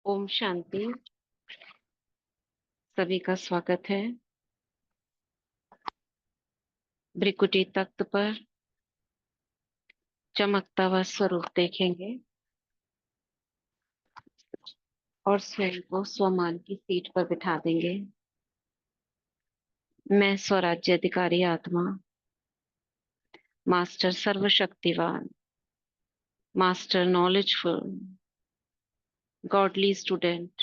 ओम शांति। सभी का स्वागत है। भ्रिकुटी तख्त पर चमकता हुआ स्वरूप देखेंगे और स्वयं को स्वमान की सीट पर बिठा देंगे। मैं स्वराज्य अधिकारी आत्मा, मास्टर सर्वशक्तिवान, मास्टर नॉलेजफुल, गॉडली स्टूडेंट,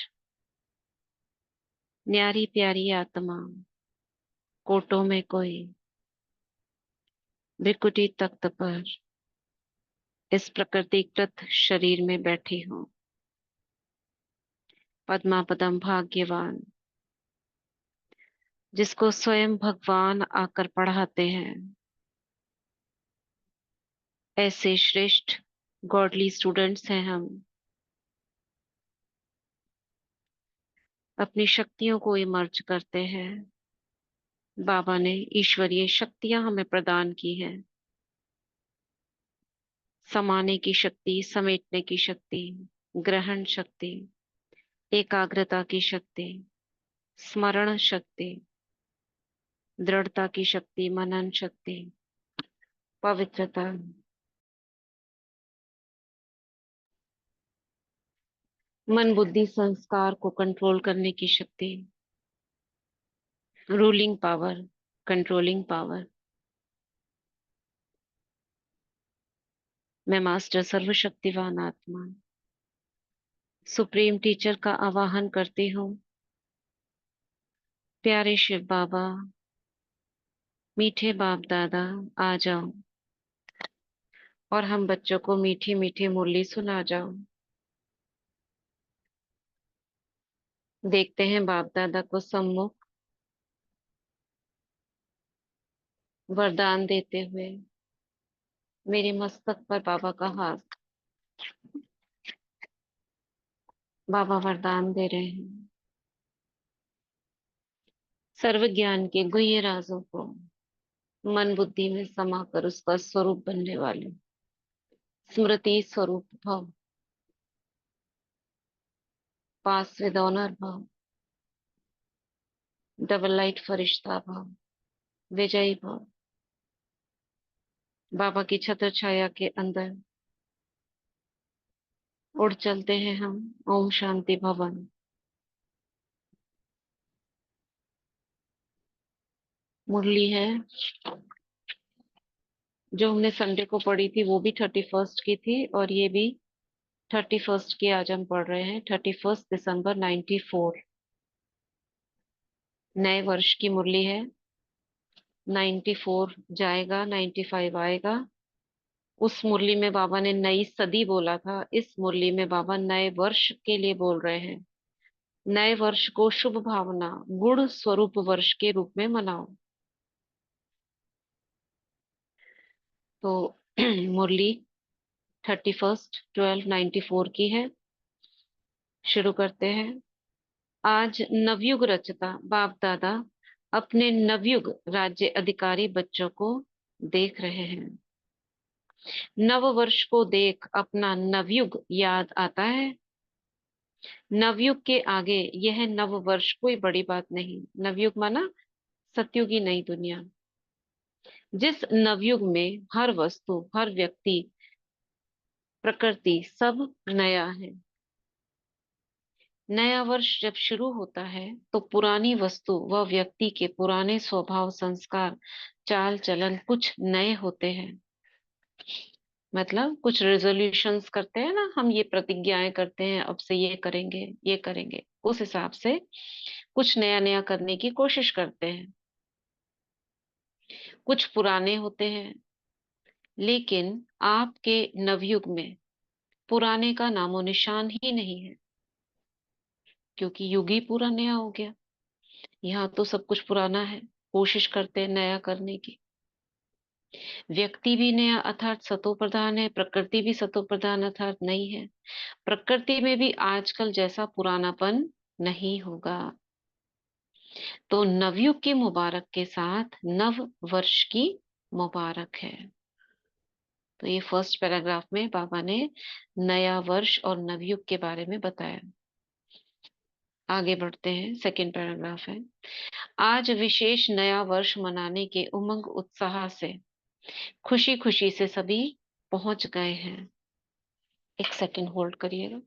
न्यारी प्यारी आत्मा, कोटों में कोई, भ्रिकुटी तख्त पर इस प्रकृतिकृत शरीर में बैठी हूँ। पद्मापदम भाग्यवान, जिसको स्वयं भगवान आकर पढ़ाते हैं। ऐसे श्रेष्ठ गॉडली स्टूडेंट्स हैं हम। अपनी शक्तियों को इमर्ज करते हैं। बाबा ने ईश्वरीय शक्तियां हमें प्रदान की हैं। समाने की शक्ति, समेटने की शक्ति, ग्रहण शक्ति, एकाग्रता की शक्ति, स्मरण शक्ति, दृढ़ता की शक्ति, मनन शक्ति, पवित्रता, मन बुद्धि संस्कार को कंट्रोल करने की शक्ति, रूलिंग पावर, कंट्रोलिंग पावर। मैं मास्टर सर्वशक्तिवान आत्मा सुप्रीम टीचर का आवाहन करती हूँ। प्यारे शिव बाबा, मीठे बाप दादा, आ जाओ और हम बच्चों को मीठी मीठी मुरली सुना जाओ। देखते हैं बाप दादा को सम्मुख वरदान देते हुए। मेरे मस्तक पर बाबा का हाथ। बाबा वरदान दे रहे हैं। सर्व ज्ञान के गुह्य राजों को मन बुद्धि में समाकर उसका स्वरूप बनने वाले स्मृति स्वरूप भव, पास विद ऑनर भव, डबल लाइट फरिश्ता भव, विजयी भव। बाबा की छत्र छाया के अंदर उड़ चलते हैं हम। ओम शांति भवन। मुरली है जो हमने संडे को पढ़ी थी, वो भी 31st की थी और ये भी 31st की आज हम पढ़ रहे हैं। 31 दिसंबर 94 नए वर्ष की मुरली है। 94 जाएगा, 95 आएगा। उस मुरली में बाबा ने नई सदी बोला था, इस मुरली में बाबा नए वर्ष के लिए बोल रहे हैं। नए वर्ष को शुभ भावना गुण स्वरूप वर्ष के रूप में मनाओ। तो मुरली 31/12/94 की है। शुरू करते हैं। आज नवयुग रचता बाप दादा अपने नवयुग राज्य अधिकारी बच्चों को देख रहे हैं। नव वर्ष को देख अपना नवयुग याद आता है। नवयुग के आगे यह नव वर्ष कोई बड़ी बात नहीं। नवयुग माना सतयुगी नई दुनिया। जिस नवयुग में हर वस्तु, हर व्यक्ति, प्रकृति सब नया है। नया वर्ष जब शुरू होता है तो पुरानी वस्तु व व्यक्ति के पुराने स्वभाव, संस्कार, चाल चलन कुछ नए होते हैं। मतलब कुछ रेजोल्यूशंस करते हैं ना हम, ये प्रतिज्ञाएं करते हैं अब से ये करेंगे, ये करेंगे, उस हिसाब से कुछ नया नया करने की कोशिश करते हैं। कुछ पुराने होते हैं। लेकिन आपके नवयुग में पुराने का नामो निशान ही नहीं है, क्योंकि युग ही पूरा नया हो गया। यहाँ तो सब कुछ पुराना है। कोशिश करते हैं नया करने की। व्यक्ति भी नया अर्थात सतो प्रधान है, प्रकृति भी सतो प्रधान अर्थात नई है। प्रकृति में भी आजकल जैसा पुरानापन नहीं होगा। तो नवयुग के मुबारक के साथ नव वर्ष की मुबारक है। तो ये फर्स्ट पैराग्राफ में बाबा ने नया वर्ष और नवयुग के बारे में बताया। आगे बढ़ते हैं, सेकंड पैराग्राफ है। आज विशेष नया वर्ष मनाने के उमंग उत्साह से खुशी खुशी से सभी पहुंच गए हैं। एक सेकंड होल्ड करिएगा।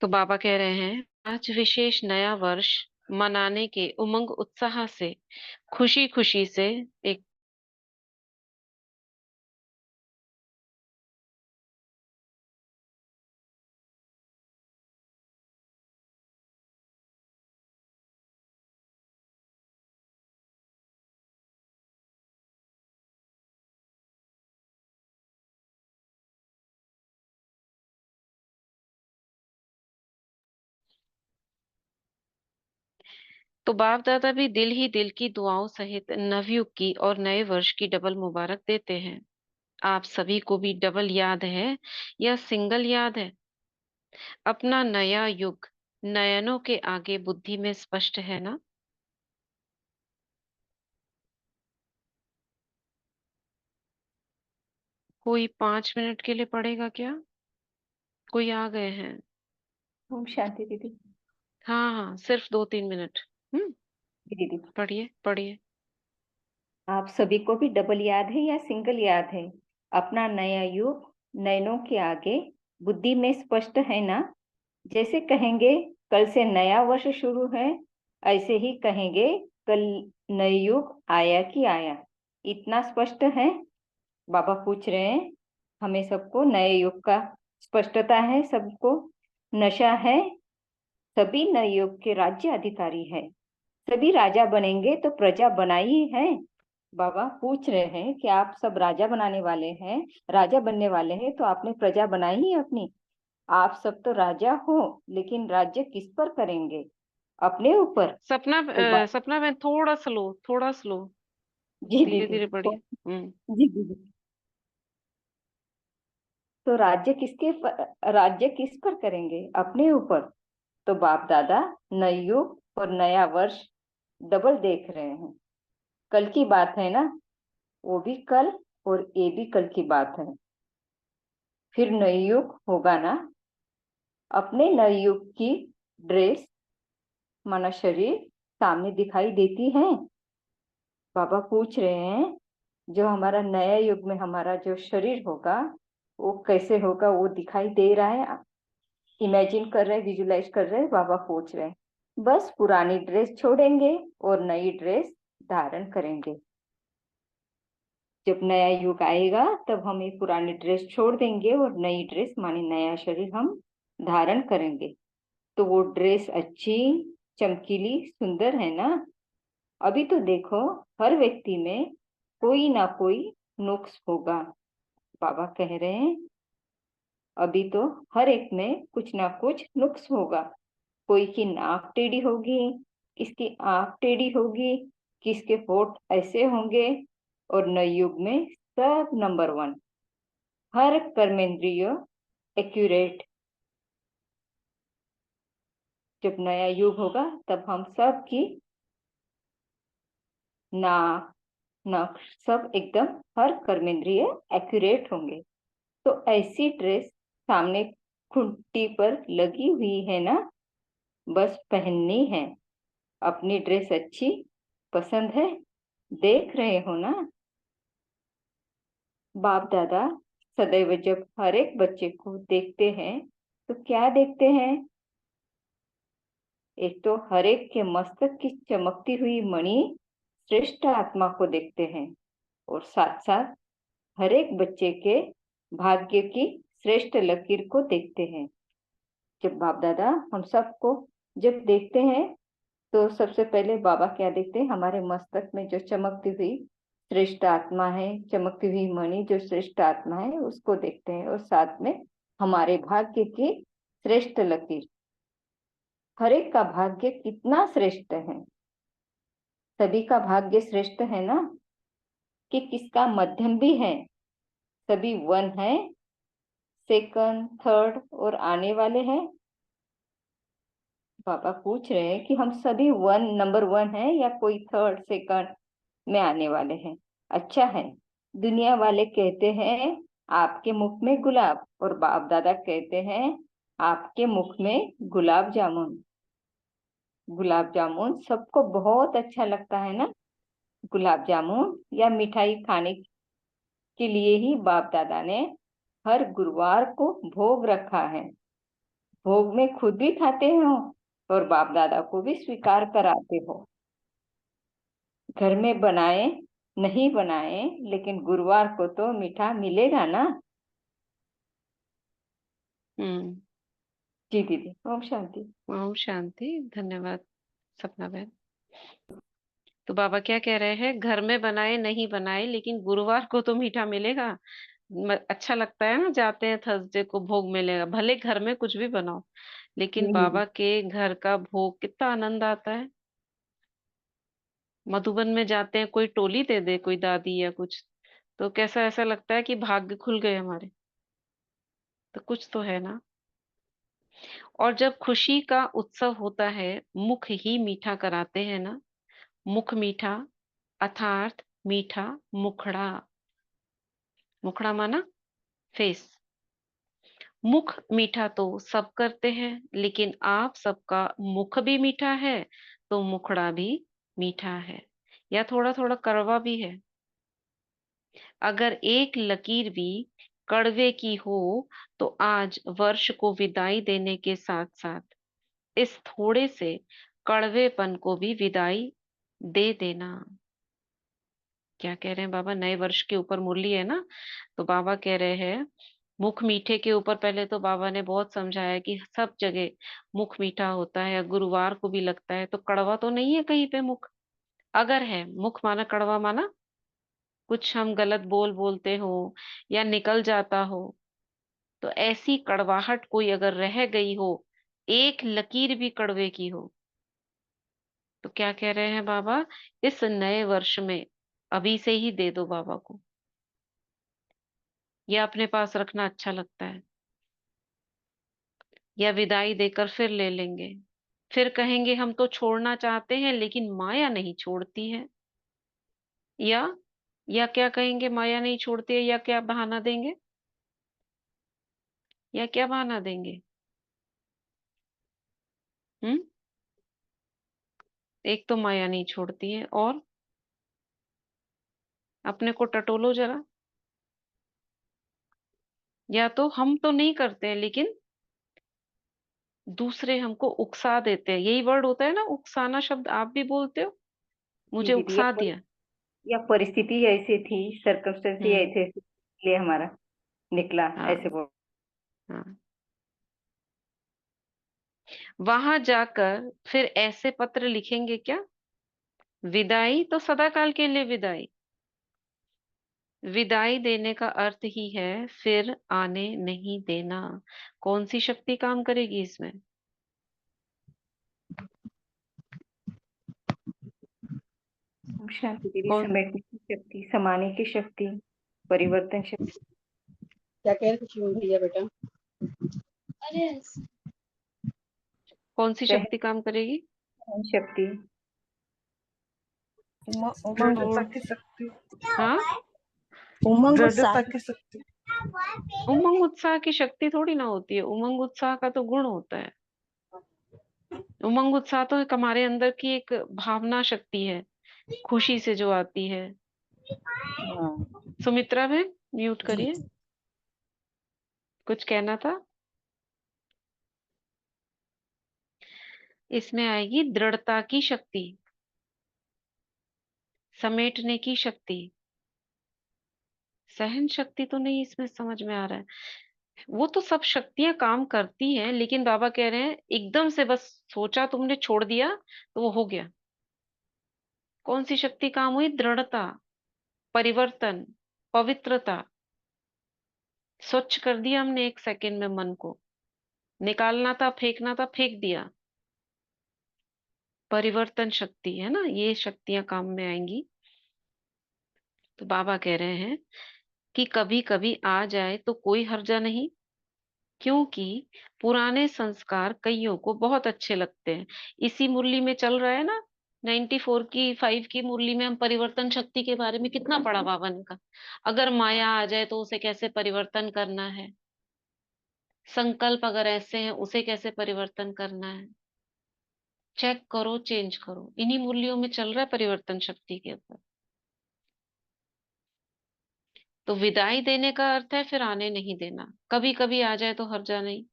तो बाबा कह रहे हैं, आज विशेष नया वर्ष मनाने के उमंग उत्साह से खुशी खुशी से एक तो बाप दादा भी दिल ही दिल की दुआओं सहित नवयुग की और नए वर्ष की डबल मुबारक देते हैं। आप सभी को भी डबल याद है या सिंगल याद है? अपना नया युग नयनों के आगे बुद्धि में स्पष्ट है ना? कोई 5 मिनट के लिए पढ़ेगा क्या? कोई आ गए हैं? ओम शांति दीदी। हाँ हाँ, सिर्फ 2-3 मिनट। हम्म। दीदी, पढ़िए पढ़िए। आप सभी को भी डबल याद है या सिंगल याद है? अपना नया युग नयनों के आगे बुद्धि में स्पष्ट है ना? जैसे कहेंगे कल से नया वर्ष शुरू है, ऐसे ही कहेंगे कल नई युग आया कि आया। इतना स्पष्ट है? बाबा पूछ रहे हैं। हमें सबको नए युग का स्पष्टता है, सबको नशा है। सभी नए युग के राज्य अधिकारी है। सभी राजा बनेंगे तो प्रजा बनाई है। बाबा पूछ रहे हैं कि आप सब राजा बनाने वाले हैं, राजा बनने वाले हैं, तो आपने प्रजा बनाई ही अपनी। आप सब तो राजा हो, लेकिन राज्य किस पर करेंगे? अपने ऊपर। सपना तो सपना में थोड़ा स्लो, थोड़ा स्लो। जी धीरे दीदी। धीरे पढ़िए। हम्म। जी दीदी। तो राज्य किस पर करेंगे? अपने ऊपर। तो बाप दादा नई युग और नया वर्ष डबल देख रहे हैं। कल की बात है ना, वो भी कल और ये भी कल की बात है। फिर नई युग होगा ना। अपने नए युग की ड्रेस माना शरीर सामने दिखाई देती है। बाबा पूछ रहे हैं, जो हमारा नया युग में हमारा जो शरीर होगा वो कैसे होगा, वो दिखाई दे रहा है? इमेजिन कर रहे, विजुलाइज कर रहे, बाबा पूछ रहे हैं। बस पुरानी ड्रेस छोड़ेंगे और नई ड्रेस धारण करेंगे। जब नया युग आएगा तब हम ये पुरानी ड्रेस छोड़ देंगे और नई ड्रेस माने नया शरीर हम धारण करेंगे। तो वो ड्रेस अच्छी, चमकीली, सुंदर है ना? अभी तो देखो हर व्यक्ति में कोई ना कोई नुक्स होगा। बाबा कह रहे हैं अभी तो हर एक में कुछ ना कुछ नुक्स होगा। कोई की नाक टेढ़ी होगी, किसकी आंख टेढ़ी होगी, किसके होठ ऐसे होंगे। और नए युग में सब नंबर वन, हर कर्मेंद्रिय एक्यूरेट। जब नया युग होगा तब हम सब की नाक, नख सब एकदम हर कर्मेंद्रिय एक्यूरेट होंगे। तो ऐसी ड्रेस सामने खूंटी पर लगी हुई है ना, बस पहननी है। अपनी ड्रेस अच्छी पसंद है, देख रहे हो ना? बाप दादा सदैव जब हर एक बच्चे को देखते हैं तो क्या देखते हैं? एक तो हर एक के मस्तक की चमकती हुई मणि श्रेष्ठ आत्मा को देखते हैं, और साथ साथ हर एक बच्चे के भाग्य की श्रेष्ठ लकीर को देखते हैं। जब बाप दादा हम सबको जब देखते हैं तो सबसे पहले बाबा क्या देखते हैं, हमारे मस्तक में जो चमकती हुई श्रेष्ठ आत्मा है, चमकती हुई मणि जो श्रेष्ठ आत्मा है उसको देखते हैं, और साथ में हमारे भाग्य की श्रेष्ठ लकीर। हर एक का भाग्य कितना श्रेष्ठ है, सभी का भाग्य श्रेष्ठ है ना, कि किसका मध्यम भी है, सभी वन है, सेकंड थर्ड और आने वाले हैं। पापा पूछ रहे हैं कि हम सभी वन, नंबर वन है या कोई थर्ड सेकंड में आने वाले हैं। अच्छा है, दुनिया वाले कहते हैं आपके मुख में गुलाब, और बाप दादा कहते हैं आपके मुख में गुलाब जामुन। गुलाब जामुन सबको बहुत अच्छा लगता है ना, गुलाब जामुन या मिठाई खाने के लिए ही बाप दादा ने हर गुरुवार को भोग रखा है। भोग में खुद भी खाते हो और बाप दादा को भी स्वीकार कराते हो। घर में बनाए नहीं बनाए, लेकिन गुरुवार को तो मीठा मिलेगा ना। हम्म। जी दीदी, ओम शांति। ओम शांति। धन्यवाद सपना बहन। तो बाबा क्या कह रहे हैं, घर में बनाए नहीं बनाए लेकिन गुरुवार को तो मीठा मिलेगा। अच्छा लगता है ना, जाते हैं थर्सडे को भोग मिलेगा, भले घर में कुछ भी बनाओ, लेकिन हम्म। बाबा के घर का भोग कितना आनंद आता है। मधुबन में जाते हैं, कोई टोली दे दे, कोई दादी या कुछ, तो कैसा ऐसा लगता है कि भाग्य खुल गए हमारे। तो कुछ तो है ना। और जब खुशी का उत्सव होता है, मुख ही मीठा कराते हैं ना। मुख मीठा अर्थात मीठा मुखड़ा। मुखड़ा माना फेस। मुख मीठा तो सब करते हैं, लेकिन आप सबका मुख भी मीठा है, तो मुखड़ा भी मीठा है, या थोड़ा थोड़ा कड़वा भी है। अगर एक लकीर भी कड़वे की हो, तो आज वर्ष को विदाई देने के साथ साथ इस थोड़े से कड़वेपन को भी विदाई दे देना। क्या कह रहे हैं बाबा, नए वर्ष के ऊपर मुरली है ना, तो बाबा कह रहे हैं मुख मीठे के ऊपर पहले तो बाबा ने बहुत समझाया कि सब जगह मुख मीठा होता है, गुरुवार को भी लगता है, तो कड़वा तो नहीं है कहीं पे मुख। अगर है मुख माना कड़वा माना कुछ हम गलत बोलते हो या निकल जाता हो, तो ऐसी कड़वाहट कोई अगर रह गई हो, एक लकीर भी कड़वे की हो, तो क्या कह रहे हैं बाबा, इस नए वर्ष में अभी से ही दे दो बाबा को। या अपने पास रखना अच्छा लगता है, या विदाई देकर फिर ले लेंगे, फिर कहेंगे हम तो छोड़ना चाहते हैं लेकिन माया नहीं छोड़ती है। या या क्या कहेंगे, माया नहीं छोड़ती है, या क्या बहाना देंगे, या क्या बहाना देंगे। हम्म। एक तो माया नहीं छोड़ती है, और अपने को टटोलो जरा। या तो हम तो नहीं करते हैं, लेकिन दूसरे हमको उकसा देते हैं, यही वर्ड होता है ना, उकसाना शब्द आप भी बोलते हो, जी मुझे दीदी, उकसा दिया। या परिस्थिति ऐसी थी, सर्कमस्टेंस ही हम्म। ऐसे इसलिए हमारा निकला, ऐसे हाँ। बोल। हाँ। वहां जाकर फिर ऐसे पत्र लिखेंगे क्या, विदाई तो सदा काल के लिए विदाई। विदाई देने का अर्थ ही है फिर आने नहीं देना। कौन सी शक्ति काम करेगी इसमें। ओम शांति दीदी, कौन। समेटने की शक्ति, समाने की शक्ति, परिवर्तन शक्ति। क्या कह रहे थे भैया बेटा? अरे कौन सी शक्ति काम करेगी। सहन शक्ति। उमंग छोड़। उत्साह की शक्ति। हाँ। उमंग उत्साह की शक्ति। उमंग उत्साह की शक्ति थोड़ी ना होती है, उमंग उत्साह का तो गुण होता है। उमंग उत्साह तो एक हमारे अंदर की एक भावना शक्ति है, खुशी से जो आती है। हाँ। सुमित्रा बहन म्यूट जी। करिए, कुछ कहना था। इसमें आएगी दृढ़ता की शक्ति, समेटने की शक्ति। सहन शक्ति तो नहीं इसमें समझ में आ रहा है। वो तो सब शक्तियां काम करती हैं, लेकिन बाबा कह रहे हैं एकदम से बस सोचा तुमने, छोड़ दिया तो वो हो गया। कौन सी शक्ति काम हुई? दृढ़ता, परिवर्तन, पवित्रता। स्वच्छ कर दिया हमने एक सेकंड में मन को। निकालना था, फेंकना था, फेंक दिया। परिवर्तन शक्ति है ना, ये शक्तियां काम में आएंगी। तो बाबा कह रहे हैं कि कभी कभी आ जाए तो कोई हर्जा नहीं, क्योंकि पुराने संस्कार कईयों को बहुत अच्छे लगते हैं। इसी मुरली में चल रहा है ना, 94 की 5 की मुरली में हम परिवर्तन शक्ति के बारे में कितना पढ़ा बाबा ने का। अगर माया आ जाए तो उसे कैसे परिवर्तन करना है, संकल्प अगर ऐसे हैं उसे कैसे परिवर्तन करना है। चेक करो, चेंज करो, इन्हीं मुरलियों में चल रहा है परिवर्तन शक्ति के ऊपर। तो विदाई देने का अर्थ है फिर आने नहीं देना। कभी कभी आ जाए तो हर्जा नहीं,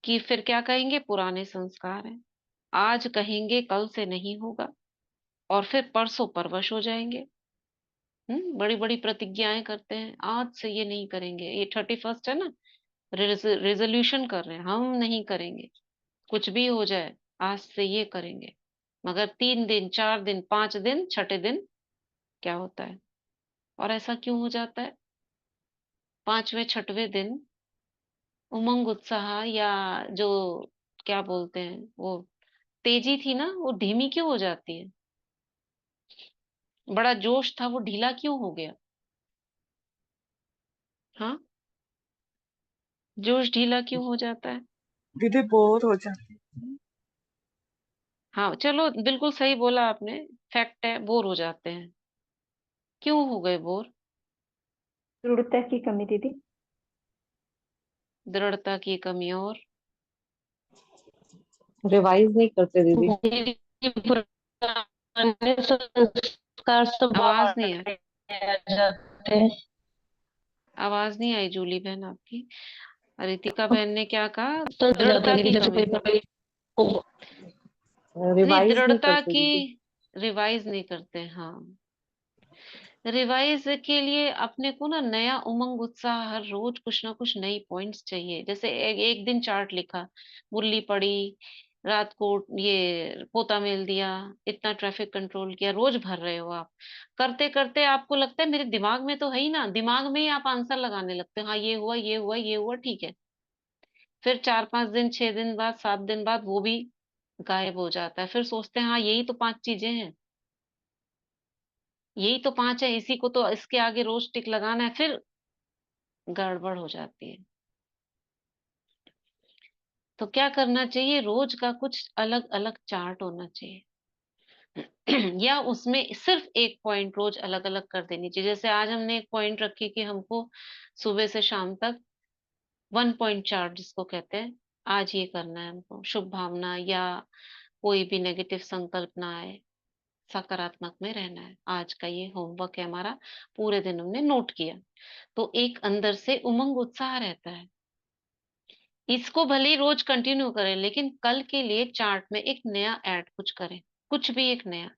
कि फिर क्या कहेंगे, पुराने संस्कार हैं। आज कहेंगे कल से नहीं होगा, और फिर परसों परवश हो जाएंगे। बड़ी बड़ी प्रतिज्ञाएं करते हैं, आज से ये नहीं करेंगे, ये 31 है ना, रेजोल्यूशन कर रहे हैं हम नहीं करेंगे, कुछ भी हो जाए आज से ये करेंगे। मगर 3 दिन, 4 दिन, 5 दिन, छठे दिन क्या होता है? और ऐसा क्यों हो जाता है? पांचवें छठवें दिन उमंग उत्साह, या जो क्या बोलते हैं वो तेजी थी ना, वो धीमी क्यों हो जाती है? बड़ा जोश था वो ढीला क्यों हो गया? हाँ, जोश ढीला क्यों हो जाता है? दीदी बोर हो जाती है। हाँ चलो, बिल्कुल सही बोला आपने। फैक्ट है, बोर हो जाते हैं। क्यों हो गए बोर? दृढ़ता की कमी दीदी। दृढ़ता की कमी, और रिवाइज नहीं करते दीदी। पुराने संस्कार सब आवाज नहीं है, आ जाते हैं। आवाज नहीं आई जूली बहन आपकी। रितिका बहन ने क्या कहा? तो हो जाते दृढ़ता हैं की दीदी, जैसे कमी। कोई कोई को नहीं, रिवाइज नहीं दृढ़ता करते की दीदी। रिवाइज नहीं करते, हाँ। रिवाइज के लिए अपने को ना नया उमंग उत्साह, हर रोज कुछ ना कुछ नई पॉइंट्स चाहिए। जैसे एक दिन चार्ट लिखा, मुरली पड़ी, रात को ये पोता मेल दिया, इतना ट्रैफिक कंट्रोल किया, रोज भर रहे हो आप। करते करते आपको लगता है मेरे दिमाग में तो है ही ना, दिमाग में ही आप आंसर लगाने लगते हो, हाँ ये हुआ, ये हुआ, ये हुआ, ठीक है। फिर 4 5 दिन, 6 दिन बाद, 7 दिन बाद वो भी गायब हो जाता है। फिर सोचते हैं हाँ यही तो 5 चीजें हैं, यही तो 5 है, इसी को तो इसके आगे रोज टिक लगाना है। फिर गड़बड़ हो जाती है। तो क्या करना चाहिए? रोज का कुछ अलग अलग चार्ट होना चाहिए। या उसमें सिर्फ एक पॉइंट रोज अलग अलग कर देनी चाहिए। जैसे आज हमने एक पॉइंट रखी कि हमको सुबह से शाम तक 1 पॉइंट चार्ट जिसको कहते हैं, आज ये करना है हमको। शुभ भावना या कोई भी नेगेटिव संकल्प ना आए, सकारात्मक में रहना है, आज का ये होमवर्क है हमारा। पूरे दिन हमने नोट किया, तो एक अंदर से उमंग उत्साह रहता है। इसको भले ही रोज कंटिन्यू करें, लेकिन कल के लिए चार्ट में एक नया ऐड कुछ करें, कुछ भी एक नया।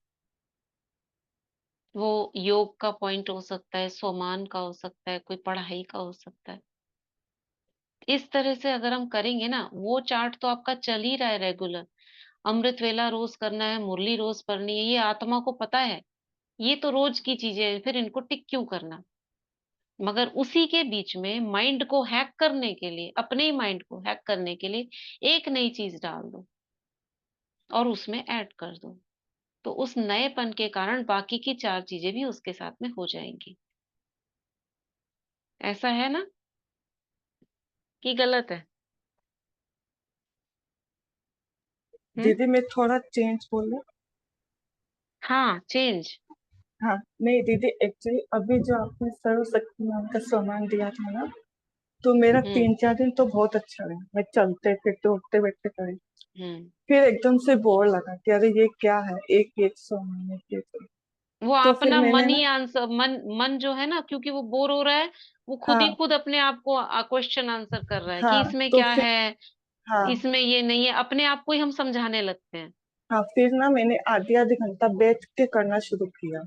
वो योग का पॉइंट हो सकता है, स्वमान का हो सकता है, कोई पढ़ाई का हो सकता है। इस तरह से अगर हम करेंगे ना, वो चार्ट तो आपका चल ही रहा है रेगुलर। अमृत वेला रोज करना है, मुरली रोज पढ़नी है, ये आत्मा को पता है। ये तो रोज की चीजें हैं, फिर इनको टिक क्यों करना? मगर उसी के बीच में माइंड को हैक करने के लिए, अपने ही माइंड को हैक करने के लिए एक नई चीज डाल दो और उसमें ऐड कर दो। तो उस नएपन के कारण बाकी की 4 चीजें भी उसके साथ में हो जाएंगी। ऐसा है ना, कि गलत है? हम्म। दीदी मैं थोड़ा चेंज बोलूं। हाँ, चेंज। हाँ नहीं दीदी, एक्चुअली अभी जो आपने सर्वशक्तिमान का सम्मान दिया था ना, तो मेरा हम्म। 3 4 दिन तो बहुत अच्छा रहा। मैं चलते फिरते उठते बैठते करे, हम्म। फिर एकदम से बोर लगा कि अरे ये क्या है, एक एक सम्मान, एक एक। वो तो फिर अपना मैंने मन ही ना, आंसर, मन मन जो है ना, क्योंकि वो बोर हो रहा है, वो खुद ही हाँ खुद अपने आप को क्वेश्चन आंसर कर रहा है कि हाँ इसमें तो क्या फिर, है, हाँ इसमें ये नहीं है। अपने आप को ही हम समझाने लगते हैं। हाँ फिर ना मैंने आधी आधी घंटा बैठ के करना शुरू किया।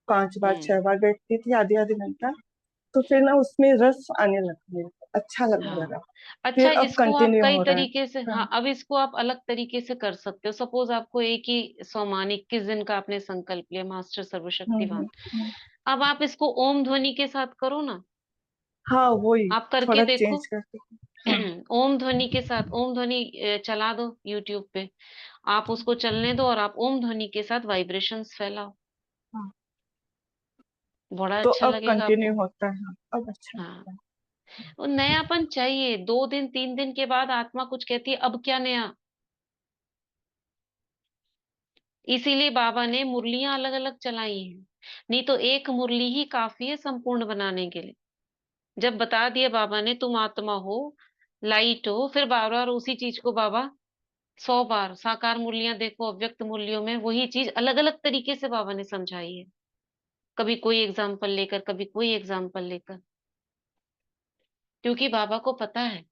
5 बार हम्म। 6 बार बैठती थी, आधी आधी घंटा। तो फिर ना उसमें रस आने लगा मेरे को, अच्छा लगने हाँ। लगा। अच्छा, फिर अब इसको आप कंटिन्यू कई हो रहा है। तरीके से, हाँ। हाँ, अब इसको आप अलग तरीके से कर सकते हो। सपोज आपको एक ही सोमान 21 दिन का आपने संकल्प लिया, मास्टर सर्वशक्तिवान। हम्म। अब आप इसको ओम ध्वनि के साथ करो ना, हाँ वही, आप करके थोड़ा देखो। चेंज करके। हाँ। ओम ध्वनि के साथ, ओम ध्वनि चला दो यूट्यूब पे, आप उसको चलने दो और आप ओम ध्वनि के साथ वाइब्रेशंस फैलाओ, हाँ, बड़ा तो अच्छा अब लगेगा कंटिन्यू आपको। होता है। हाँ, अब अच्छा हाँ, लगता है। और नयापन चाहिए। 2 दिन 3 दिन के बाद आत्मा कुछ कहती है, अब क्या नया। इसीलिए बाबा ने मुरलियां अलग अलग चलाई हैं, नहीं तो एक मुरली ही काफी है संपूर्ण बनाने के लिए। जब बता दिया बाबा ने तुम आत्मा हो, लाइट हो, फिर बार बार उसी चीज को बाबा 100 बार, साकार मुरलियां देखो, अव्यक्त मुरलियों में वही चीज अलग अलग तरीके से बाबा ने समझाई है। कभी कोई एग्जाम्पल लेकर, कभी कोई एग्जाम्पल लेकर, क्योंकि बाबा को पता है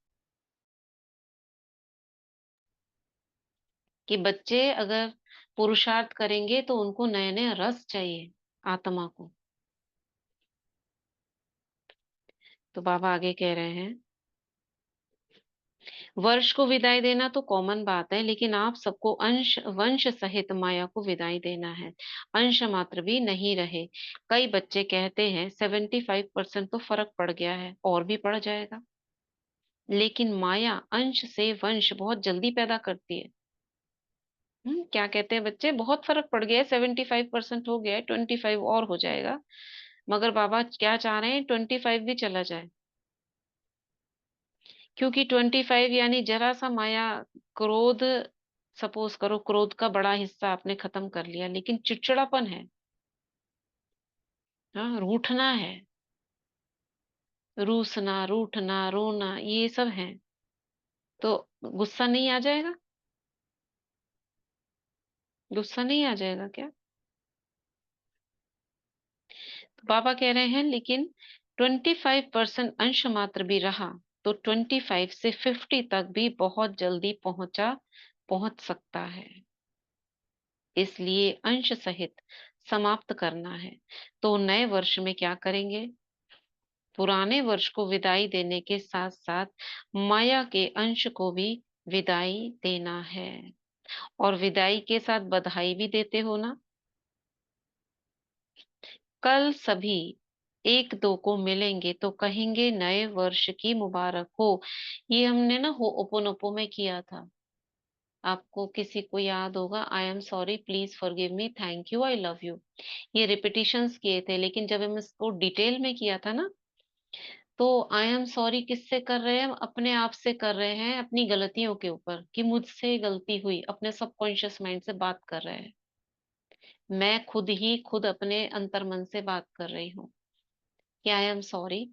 कि बच्चे अगर पुरुषार्थ करेंगे तो उनको नए नए रस चाहिए आत्मा को। तो बाबा आगे कह रहे हैं, वर्ष को विदाई देना तो कॉमन बात है, लेकिन आप सबको अंश वंश सहित माया को विदाई देना है। अंश मात्र भी नहीं रहे। कई बच्चे कहते हैं 75% तो फर्क पड़ गया है, और भी पड़ जाएगा। लेकिन माया अंश से वंश बहुत जल्दी पैदा करती है। क्या कहते हैं बच्चे, बहुत फर्क पड़ गया है, 75% हो गया है, 25 और हो जाएगा। मगर बाबा क्या चाह रहे हैं, 25 भी चला जाए, क्योंकि 25 यानी जरा सा माया, क्रोध, सपोज करो क्रोध का बड़ा हिस्सा आपने खत्म कर लिया, लेकिन चिड़चिड़ापन है, हाँ, रूठना है, रूसना, रूठना, रोना, ये सब है, तो गुस्सा नहीं आ जाएगा? गुस्सा नहीं आ जाएगा क्या? तो बाबा कह रहे हैं, लेकिन 25% अंश मात्र भी रहा तो 25 से 50 तक भी बहुत जल्दी पहुंच सकता है। इसलिए अंश सहित समाप्त करना है। तो नए वर्ष में क्या करेंगे, पुराने वर्ष को विदाई देने के साथ साथ माया के अंश को भी विदाई देना है। और विदाई के साथ बधाई भी देते हो ना। कल सभी एक दो को मिलेंगे तो कहेंगे नए वर्ष की मुबारक हो। ये हमने ना हो ओपोनोपो में किया था, आपको किसी को याद होगा, I am sorry, please forgive me, thank you, I love you. ये रिपीटिशंस किए थे, लेकिन जब हम इसको डिटेल में किया था ना, तो आई एम सॉरी किससे कर रहे हैं, हम अपने आप से कर रहे हैं, अपनी गलतियों के ऊपर, कि मुझसे गलती हुई, अपने सबकॉन्शियस माइंड से बात कर रहे हैं। मैं खुद ही खुद अपने अंतर्मन से बात कर रही हूँ कि आई एम सॉरी,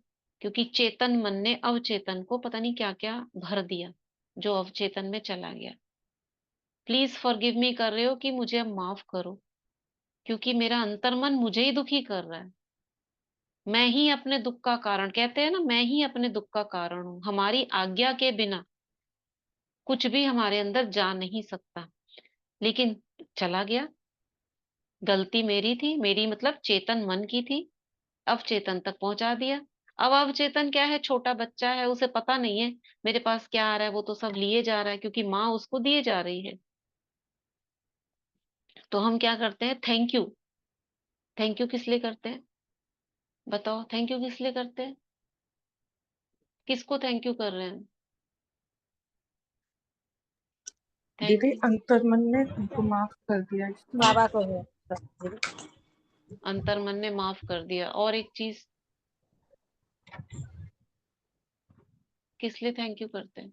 क्योंकि चेतन मन ने अवचेतन को पता नहीं क्या क्या भर दिया, जो अवचेतन में चला गया। प्लीज फॉरगिव मी कर रहे हो कि मुझे अब माफ करो, क्योंकि मेरा अंतर्मन मुझे ही दुखी कर रहा है। मैं ही अपने दुख का कारण, कहते हैं ना, मैं ही अपने दुख का कारण हूं। हमारी आज्ञा के बिना कुछ भी हमारे अंदर जा नहीं सकता, लेकिन चला गया। गलती मेरी थी, मेरी मतलब चेतन मन की थी, अवचेतन तक पहुंचा दिया। अब अवचेतन क्या है, छोटा बच्चा है, उसे पता नहीं है मेरे पास क्या आ रहा है, वो तो सब लिए जा रहा है, क्योंकि माँ उसको दिए जा रही है। तो हम क्या करते हैं, थैंक यू। थैंक यू किस लिए करते हैं, बताओ, थैंक यू किस लिए करते हैं, किसको थैंक यू कर रहे हैं, दीदी थैंक यू। अंतर्मन ने तुमको माफ कर दिया इसलिए। बाबा को है। अंतर्मन ने माफ कर दिया। और एक चीज, किस लिए थैंक यू करते हैं,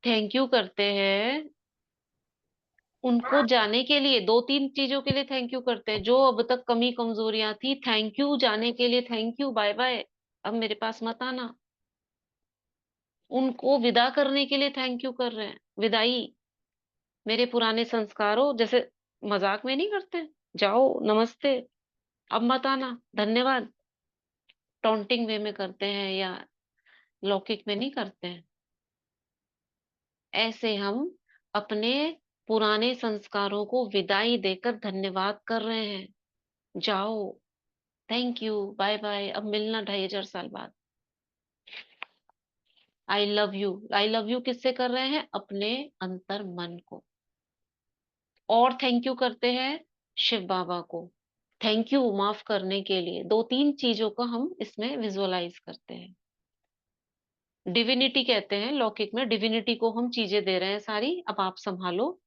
थैंक यू करते हैं उनको जाने के लिए, 2 3 चीजों के लिए थैंक यू करते हैं, जो अब तक कमी कमजोरियां थी, थैंक यू जाने के लिए, थैंक यू, बाय बाय, अब मेरे पास मत आना। उनको विदा करने के लिए थैंक यू कर रहे हैं, विदाई। मेरे पुराने संस्कारों जैसे, मजाक में नहीं करते, जाओ नमस्ते, अब मत आना, धन्यवाद, टॉन्टिंग वे में करते हैं या लौकिक में नहीं करते हैं। ऐसे हम अपने पुराने संस्कारों को विदाई देकर धन्यवाद कर रहे हैं। जाओ, थैंक यू, बाय बाय, अब मिलना 2500 साल बाद। I love you, I love you किससे कर रहे हैं? अपने अंतर मन को। और थैंक यू करते हैं शिव बाबा को, थैंक यू माफ करने के लिए। दो तीन चीजों को हम इसमें विजुअलाइज करते हैं। डिविनिटी कहते हैं लौकिक में, डिविनिटी को हम चीजें दे रहे हैं सारी, अब आप संभालो,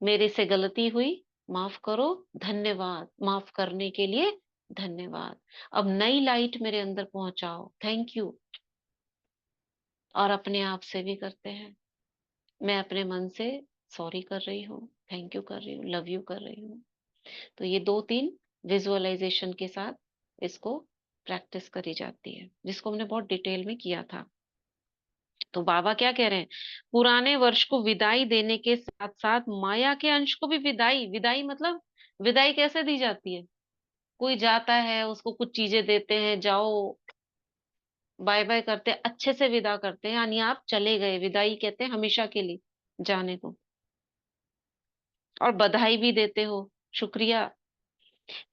मेरे से गलती हुई, माफ करो, धन्यवाद, माफ करने के लिए धन्यवाद। अब नई लाइट मेरे अंदर पहुंचाओ, थैंक यू। और अपने आप से भी करते हैं, मैं अपने मन से सॉरी कर रही हूँ, थैंक यू कर रही हूँ, लव यू कर रही हूँ। तो ये दो तीन विजुअलाइजेशन के साथ इसको प्रैक्टिस करी जाती है, जिसको हमने बहुत डिटेल में किया था। तो बाबा क्या कह रहे हैं? पुराने वर्ष को विदाई देने के साथ साथ माया के अंश को भी विदाई, विदाई मतलब विदाई कैसे दी जाती है? कोई जाता है उसको कुछ चीजें देते हैं, जाओ बाय बाय करते हैं, अच्छे से विदा करते हैं, यानी आप चले गए, विदाई कहते हैं हमेशा के लिए जाने को। और बधाई भी देते हो, शुक्रिया।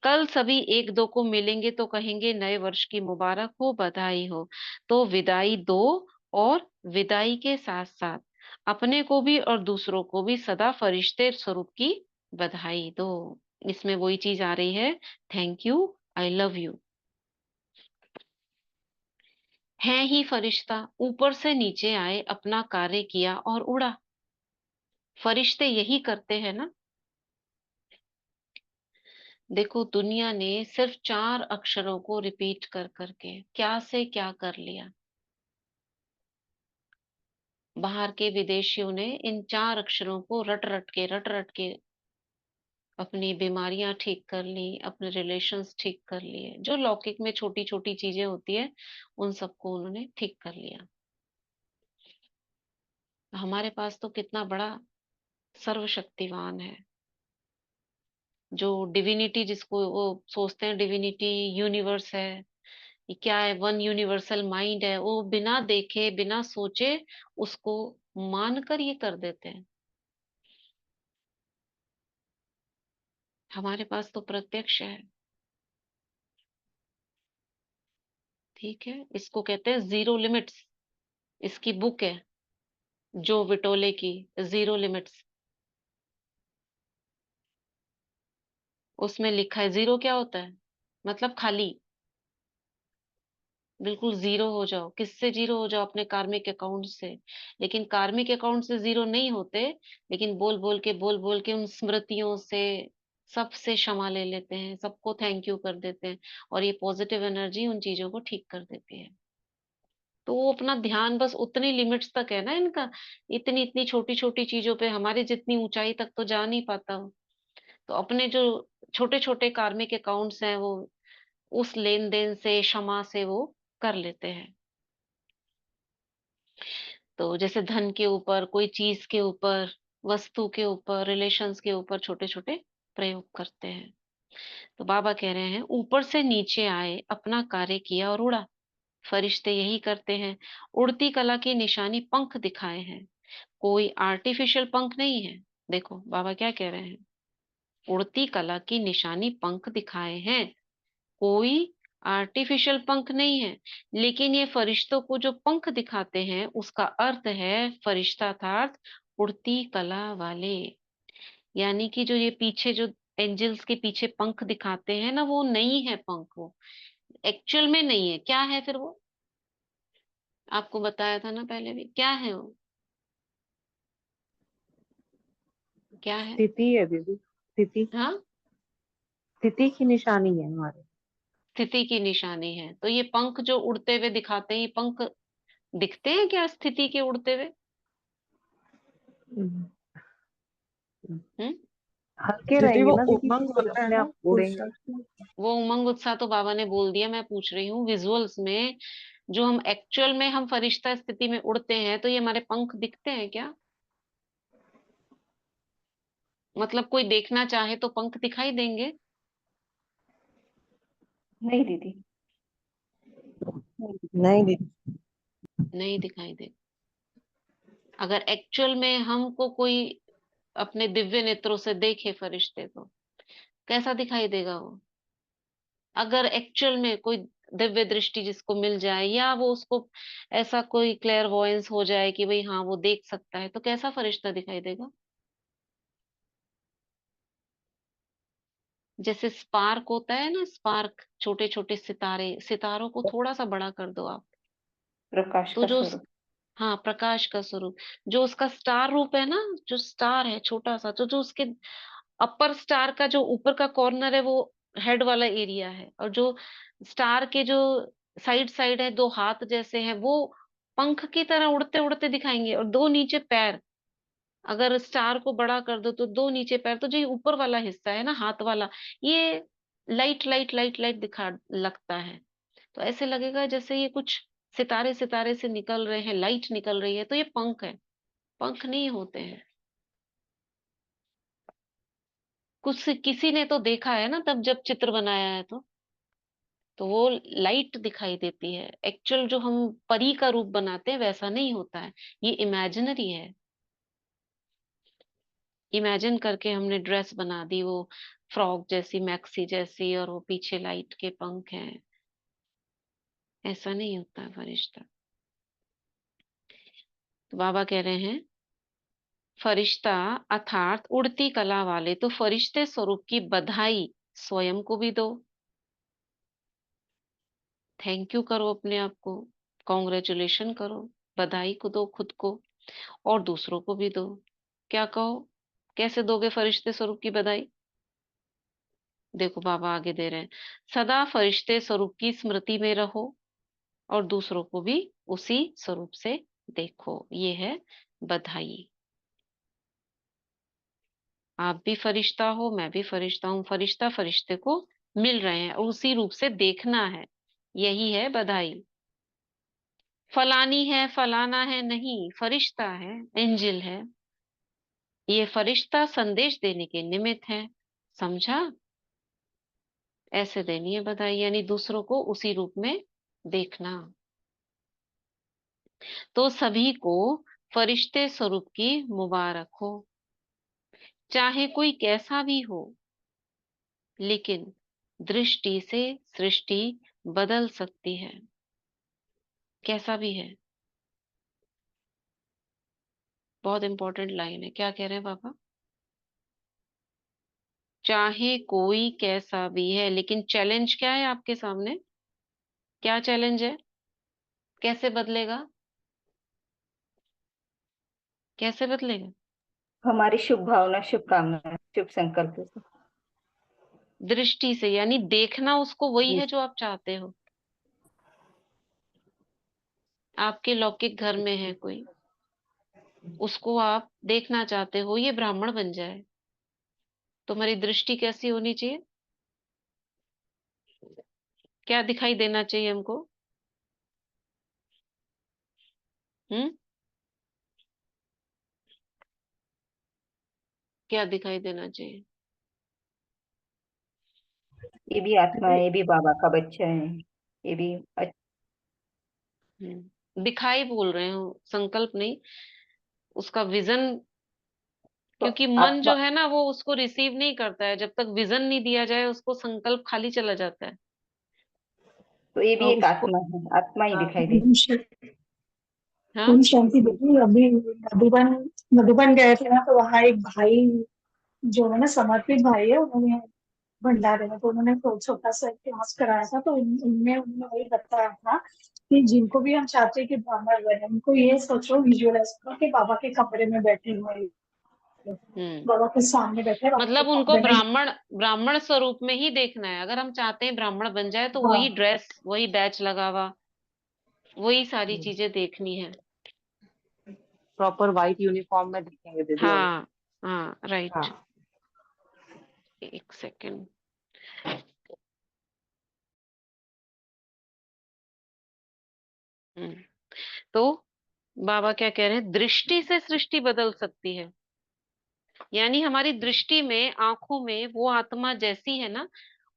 कल सभी एक दो को मिलेंगे तो कहेंगे नए वर्ष की मुबारक हो, बधाई हो। तो विदाई दो, और विदाई के साथ साथ अपने को भी और दूसरों को भी सदा फरिश्ते स्वरूप की बधाई दो। इसमें वही चीज आ रही है, thank you, I love you. है ही फरिश्ता, ऊपर से नीचे आए, अपना कार्य किया और उड़ा। फरिश्ते यही करते हैं ना। देखो दुनिया ने सिर्फ 4 अक्षरों को रिपीट कर करके क्या से क्या कर लिया। बाहर के विदेशियों ने इन 4 अक्षरों को रट रट के अपनी बीमारियां ठीक कर ली, अपने रिलेशंस ठीक कर लिए, जो लौकिक में छोटी छोटी चीजें होती है उन सबको उन्होंने ठीक कर लिया। हमारे पास तो कितना बड़ा सर्वशक्तिवान है, जो डिविनिटी, जिसको वो सोचते हैं डिविनिटी यूनिवर्स है, ये क्या है, वन यूनिवर्सल माइंड है, वो बिना देखे बिना सोचे उसको मानकर ये कर देते हैं। हमारे पास तो प्रत्यक्ष है। ठीक है, इसको कहते हैं जीरो लिमिट्स। इसकी बुक है जो विटोले की, जीरो लिमिट्स। उसमें लिखा है जीरो क्या होता है, मतलब खाली, बिल्कुल जीरो हो जाओ। किससे जीरो हो जाओ? अपने कार्मिक अकाउंट से। लेकिन कार्मिक अकाउंट से जीरो नहीं होते, लेकिन बोल बोल के उन स्मृतियों से, सबसे क्षमा ले लेते हैं, सबको थैंक यू कर देते हैं, और ये पॉजिटिव एनर्जी उन चीजों को ठीक कर देती है। तो वो अपना ध्यान बस उतनी लिमिट्स तक है ना इनका, इतनी इतनी छोटी छोटी चीजों पे, हमारे जितनी ऊंचाई तक तो जा नहीं पाता वो। तो अपने जो छोटे छोटे कार्मिक अकाउंट्स हैं वो उस लेन देन से, क्षमा से वो कर लेते हैं। तो जैसे धन के ऊपर, कोई चीज के ऊपर, वस्तु के ऊपर, रिलेशंस के ऊपर छोटे छोटे प्रयोग करते हैं। तो बाबा कह रहे हैं ऊपर से नीचे आए, अपना कार्य किया और उड़ा। फरिश्ते यही करते हैं। उड़ती कला की निशानी पंख दिखाए हैं, कोई आर्टिफिशियल पंख नहीं है। देखो बाबा क्या कह रहे हैं, उड़ती कला की निशानी पंख दिखाए हैं, कोई आर्टिफिशियल पंख नहीं है। लेकिन ये फरिश्तों को जो पंख दिखाते हैं उसका अर्थ है फरिश्ता था उड़ती कला वाले। यानी कि जो ये पीछे जो एंजल्स के पीछे पंख दिखाते हैं ना, वो नहीं है पंख, वो एक्चुअल में नहीं है। क्या है फिर वो? आपको बताया था ना पहले भी, क्या है वो? क्या है? स्थिति है दीदी, स्थिति, हाँ, स्थिति की निशानी है हमारे। स्थिति की निशानी है। तो ये पंख जो उड़ते हुए दिखाते हैं, ये पंख दिखते हैं क्या स्थिति के उड़ते हुए? हम्म, हम्म। हल्के दीदी रहेंगे वो ना दीदी, उमंग फिर होता है अपने ना आप उड़ेंगे। पुरुषार्थ। वो उमंग उत्साह तो बाबा ने बोल दिया, मैं पूछ रही हूँ विजुअल्स में, जो हम एक्चुअल में हम फरिश्ता स्थिति में उड़ते हैं, तो ये हमारे पंख दिखते हैं क्या? मतलब कोई देखना चाहे तो पंख दिखाई देंगे? नहीं दीदी, नहीं दीदी। नहीं दीदी। नहीं दिखाई दे। अगर एक्चुअल में हमको कोई अपने दिव्य नेत्रों से देखे फरिश्ते, तो कैसा दिखाई देगा वो? अगर एक्चुअल में कोई दिव्य दृष्टि जिसको मिल जाए, या वो उसको ऐसा कोई क्लेयरवॉयंस हो जाए कि भाई हाँ वो देख सकता है, तो कैसा फरिश्ता दिखाई देगा? जैसे स्पार्क होता है ना, स्पार्क, छोटे छोटे सितारे, सितारों को थोड़ा सा बड़ा कर दो आप, प्रकाश तो का जो स्वरूप। हाँ प्रकाश का स्वरूप, जो उसका स्टार रूप है ना, जो स्टार है छोटा सा, तो जो उसके अपर स्टार का जो ऊपर का कॉर्नर है वो हेड वाला एरिया है, और जो स्टार के जो साइड साइड है, दो हाथ जैसे हैं, वो पंख की तरह उड़ते उड़ते दिखाएंगे, और दो नीचे पैर, अगर स्टार को बड़ा कर दो तो दो नीचे पैर, तो जो ये ऊपर वाला हिस्सा है ना हाथ वाला, ये लाइट लाइट लाइट लाइट दिखा लगता है। तो ऐसे लगेगा जैसे ये कुछ सितारे सितारे से निकल रहे हैं, लाइट निकल रही है, तो ये पंख है। पंख नहीं होते हैं। कुछ किसी ने तो देखा है ना, तब जब चित्र बनाया है तो वो लाइट दिखाई देती है। एक्चुअल जो हम परी का रूप बनाते हैं वैसा नहीं होता है, ये इमेजिनरी है। इमेजिन करके हमने ड्रेस बना दी, वो फ्रॉक जैसी, मैक्सी जैसी, और वो पीछे लाइट के पंख हैं। ऐसा नहीं होता है फरिश्ता। तो बाबा कह रहे हैं फरिश्ता अर्थात उड़ती कला वाले, तो फरिश्ते स्वरूप की बधाई स्वयं को भी दो। थैंक यू करो अपने आप को, कॉन्ग्रेचुलेशन करो, बधाई को दो खुद को, और दूसरों को भी दो। क्या कहो, कैसे दोगे फरिश्ते स्वरूप की बधाई? देखो बाबा आगे दे रहे हैं, सदा फरिश्ते स्वरूप की स्मृति में रहो, और दूसरों को भी उसी स्वरूप से देखो। ये है बधाई। आप भी फरिश्ता हो, मैं भी फरिश्ता हूँ, फरिश्ता फरिश्ते को मिल रहे हैं और उसी रूप से देखना है, यही है बधाई। फलानी है, फलाना है नहीं, फरिश्ता है, एंजल है। ये फरिश्ता संदेश देने के निमित्त है, समझा? ऐसे देनी है बधाई, यानी दूसरों को उसी रूप में देखना। तो सभी को फरिश्ते स्वरूप की मुबारक हो, चाहे कोई कैसा भी हो, लेकिन दृष्टि से सृष्टि बदल सकती है, कैसा भी है। बहुत इंपॉर्टेंट लाइन है, क्या कह रहे हैं पापा? चाहे कोई कैसा भी है, लेकिन चैलेंज क्या है आपके सामने? क्या चैलेंज है? कैसे बदलेगा? कैसे बदलेगा? हमारी शुभ भावना, शुभकामना, शुभ संकल्प से। दृष्टि से, यानी देखना उसको वही जी। है जो आप चाहते हो। आपके लौकिक घर में है कोई, उसको आप देखना चाहते हो ये ब्राह्मण बन जाए, तुम्हारी दृष्टि कैसी होनी चाहिए? क्या दिखाई देना चाहिए हमको? हम्म, क्या दिखाई देना चाहिए? ये भी आत्मा है, ये भी बाबा का बच्चा है, ये भी दिखाई बोल रहे हो, संकल्प नहीं, उसका विजन। तो क्योंकि मन आत्मा। जो है ना वो उसको रिसीव नहीं करता है, जब तक विजन नहीं दिया जाए उसको संकल्प खाली चला जाता है। तो ये भी तो एक उसको आत्मा है, आत्मा ही दिखाई दे। ओम श- हाँ। ओम शांति बेटी। अभी मधुबन मधुबन गए थे ना, तो वहाँ एक भाई जो है ना, समर्पित भाई है, उन्होंने भंडारे में, तो उन्होंने छोटा सा क्लास कराया था, तो उनमें उन्होंने वही बताया था कि जिनको भी हम चाहते हैं कि ब्राह्मण बने, उनको ये सोचो, विजुअलाइज करो कि बाबा के कमरे में बैठे हुए हैं, हम्म, बाबा के सामने बैठे हैं, बाबा के मतलब उनको कमरे में। ब्राह्मण ब्राह्मण स्वरूप में ही देखना है। अगर हम चाहते हैं ब्राह्मण बन जाए तो वही हाँ ड्रेस, वही बैच लगा हुआ, वही सारी चीजें देखनी है। प्रॉपर व्हाइट यूनिफॉर्म में दिखेंगे दीदी वो लोग। हाँ हाँ, राइट। हाँ। एक सेकेंड। तो बाबा क्या कह रहे हैं, दृष्टि से सृष्टि बदल सकती है, यानी हमारी दृष्टि में, आंखों में वो आत्मा जैसी है ना,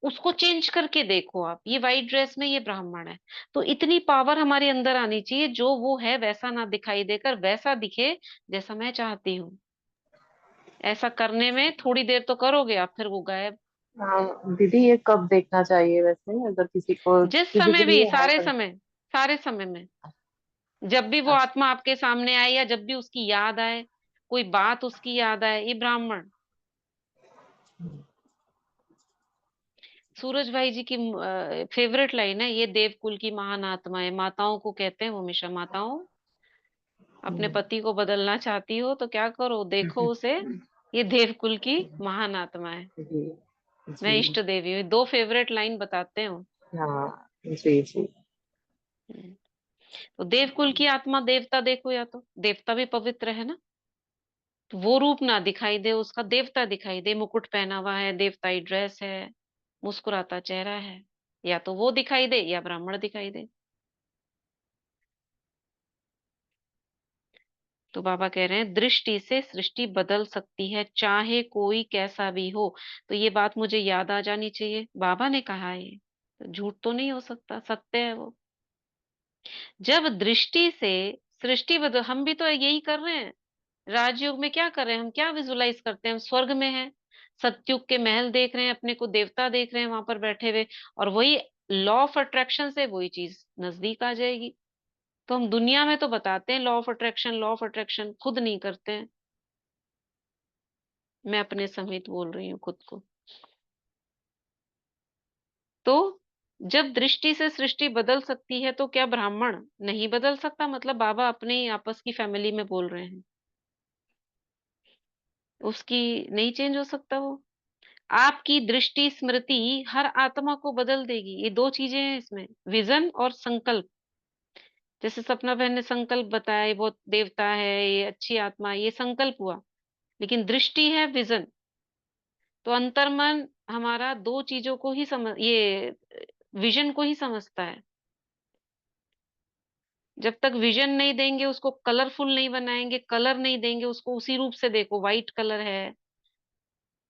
उसको चेंज करके देखो आप। ये वाइट ड्रेस में ये ब्राह्मण है, तो इतनी पावर हमारे अंदर आनी चाहिए, जो वो है वैसा ना दिखाई देकर वैसा दिखे जैसा मैं चाहती हूँ। ऐसा करने में थोड़ी देर तो करोगे आप, फिर वो गायब। हाँ दीदी, ये कब देखना चाहिए वैसे, अगर किसी को, जिस किसी समय के भी, लिए है अगर? सारे समय में, जब भी वो अच्छा। आत्मा आपके सामने आए या जब भी उसकी याद आए, कोई बात उसकी याद आए, ये ब्राह्मण। सूरज भाई जी की फेवरेट लाइन है ये, देवकुल की महान आत्माएं, माताओं को कहते हैं वो हमेशा, माताओं अपने पति को बदलना चाहती हो तो क्या करो, देखो उसे, ये देवकुल की महान आत्मा है, जी मैं जी। इष्ट देवी हूँ। दो फेवरेट लाइन बताते हो। हाँ जी जी। तो देवकुल की आत्मा, देवता देखो, या तो देवता भी पवित्र है ना, तो वो रूप ना दिखाई दे उसका, देवता दिखाई दे, मुकुट पहना हुआ है, देवताई ड्रेस है, मुस्कुराता चेहरा है, या तो वो दिखाई दे या ब्राह्मण दिखाई दे। तो बाबा कह रहे हैं दृष्टि से सृष्टि बदल सकती है, चाहे कोई कैसा भी हो। तो ये बात मुझे याद आ जानी चाहिए, बाबा ने कहा है ये, तो झूठ तो नहीं हो सकता, सत्य है वो। जब दृष्टि से सृष्टि बदल, हम भी तो यही कर रहे हैं। राजयोग में क्या कर रहे हैं हम, क्या विजुलाइज करते हैं, हम स्वर्ग में हैं, सतयुग के महल देख रहे हैं, अपने को देवता देख रहे हैं वहां पर बैठे हुए, और वही लॉ ऑफ अट्रैक्शन से वही चीज नजदीक आ जाएगी। तो हम दुनिया में तो बताते हैं law of attraction, law of attraction, खुद नहीं करते हैं। मैं अपने समेत बोल रही हूँ खुद को। तो जब दृष्टि से सृष्टि बदल सकती है तो क्या ब्राह्मण नहीं बदल सकता? मतलब बाबा अपने ही आपस की फैमिली में बोल रहे हैं, उसकी नहीं चेंज हो सकता वो? आपकी दृष्टि स्मृति हर आत्मा को बदल देगी, ये दो चीजें हैं इसमें, विजन और संकल्प। जैसे सपना बहन ने संकल्प बताया, ये बहुत देवता है, ये अच्छी आत्मा है, ये संकल्प हुआ। लेकिन दृष्टि है विजन। तो अंतर्मन हमारा दो चीजों को ही समझ, ये विजन को ही समझता है। जब तक विजन नहीं देंगे, उसको कलरफुल नहीं बनाएंगे, कलर नहीं देंगे उसको, उसी रूप से देखो, व्हाइट कलर है,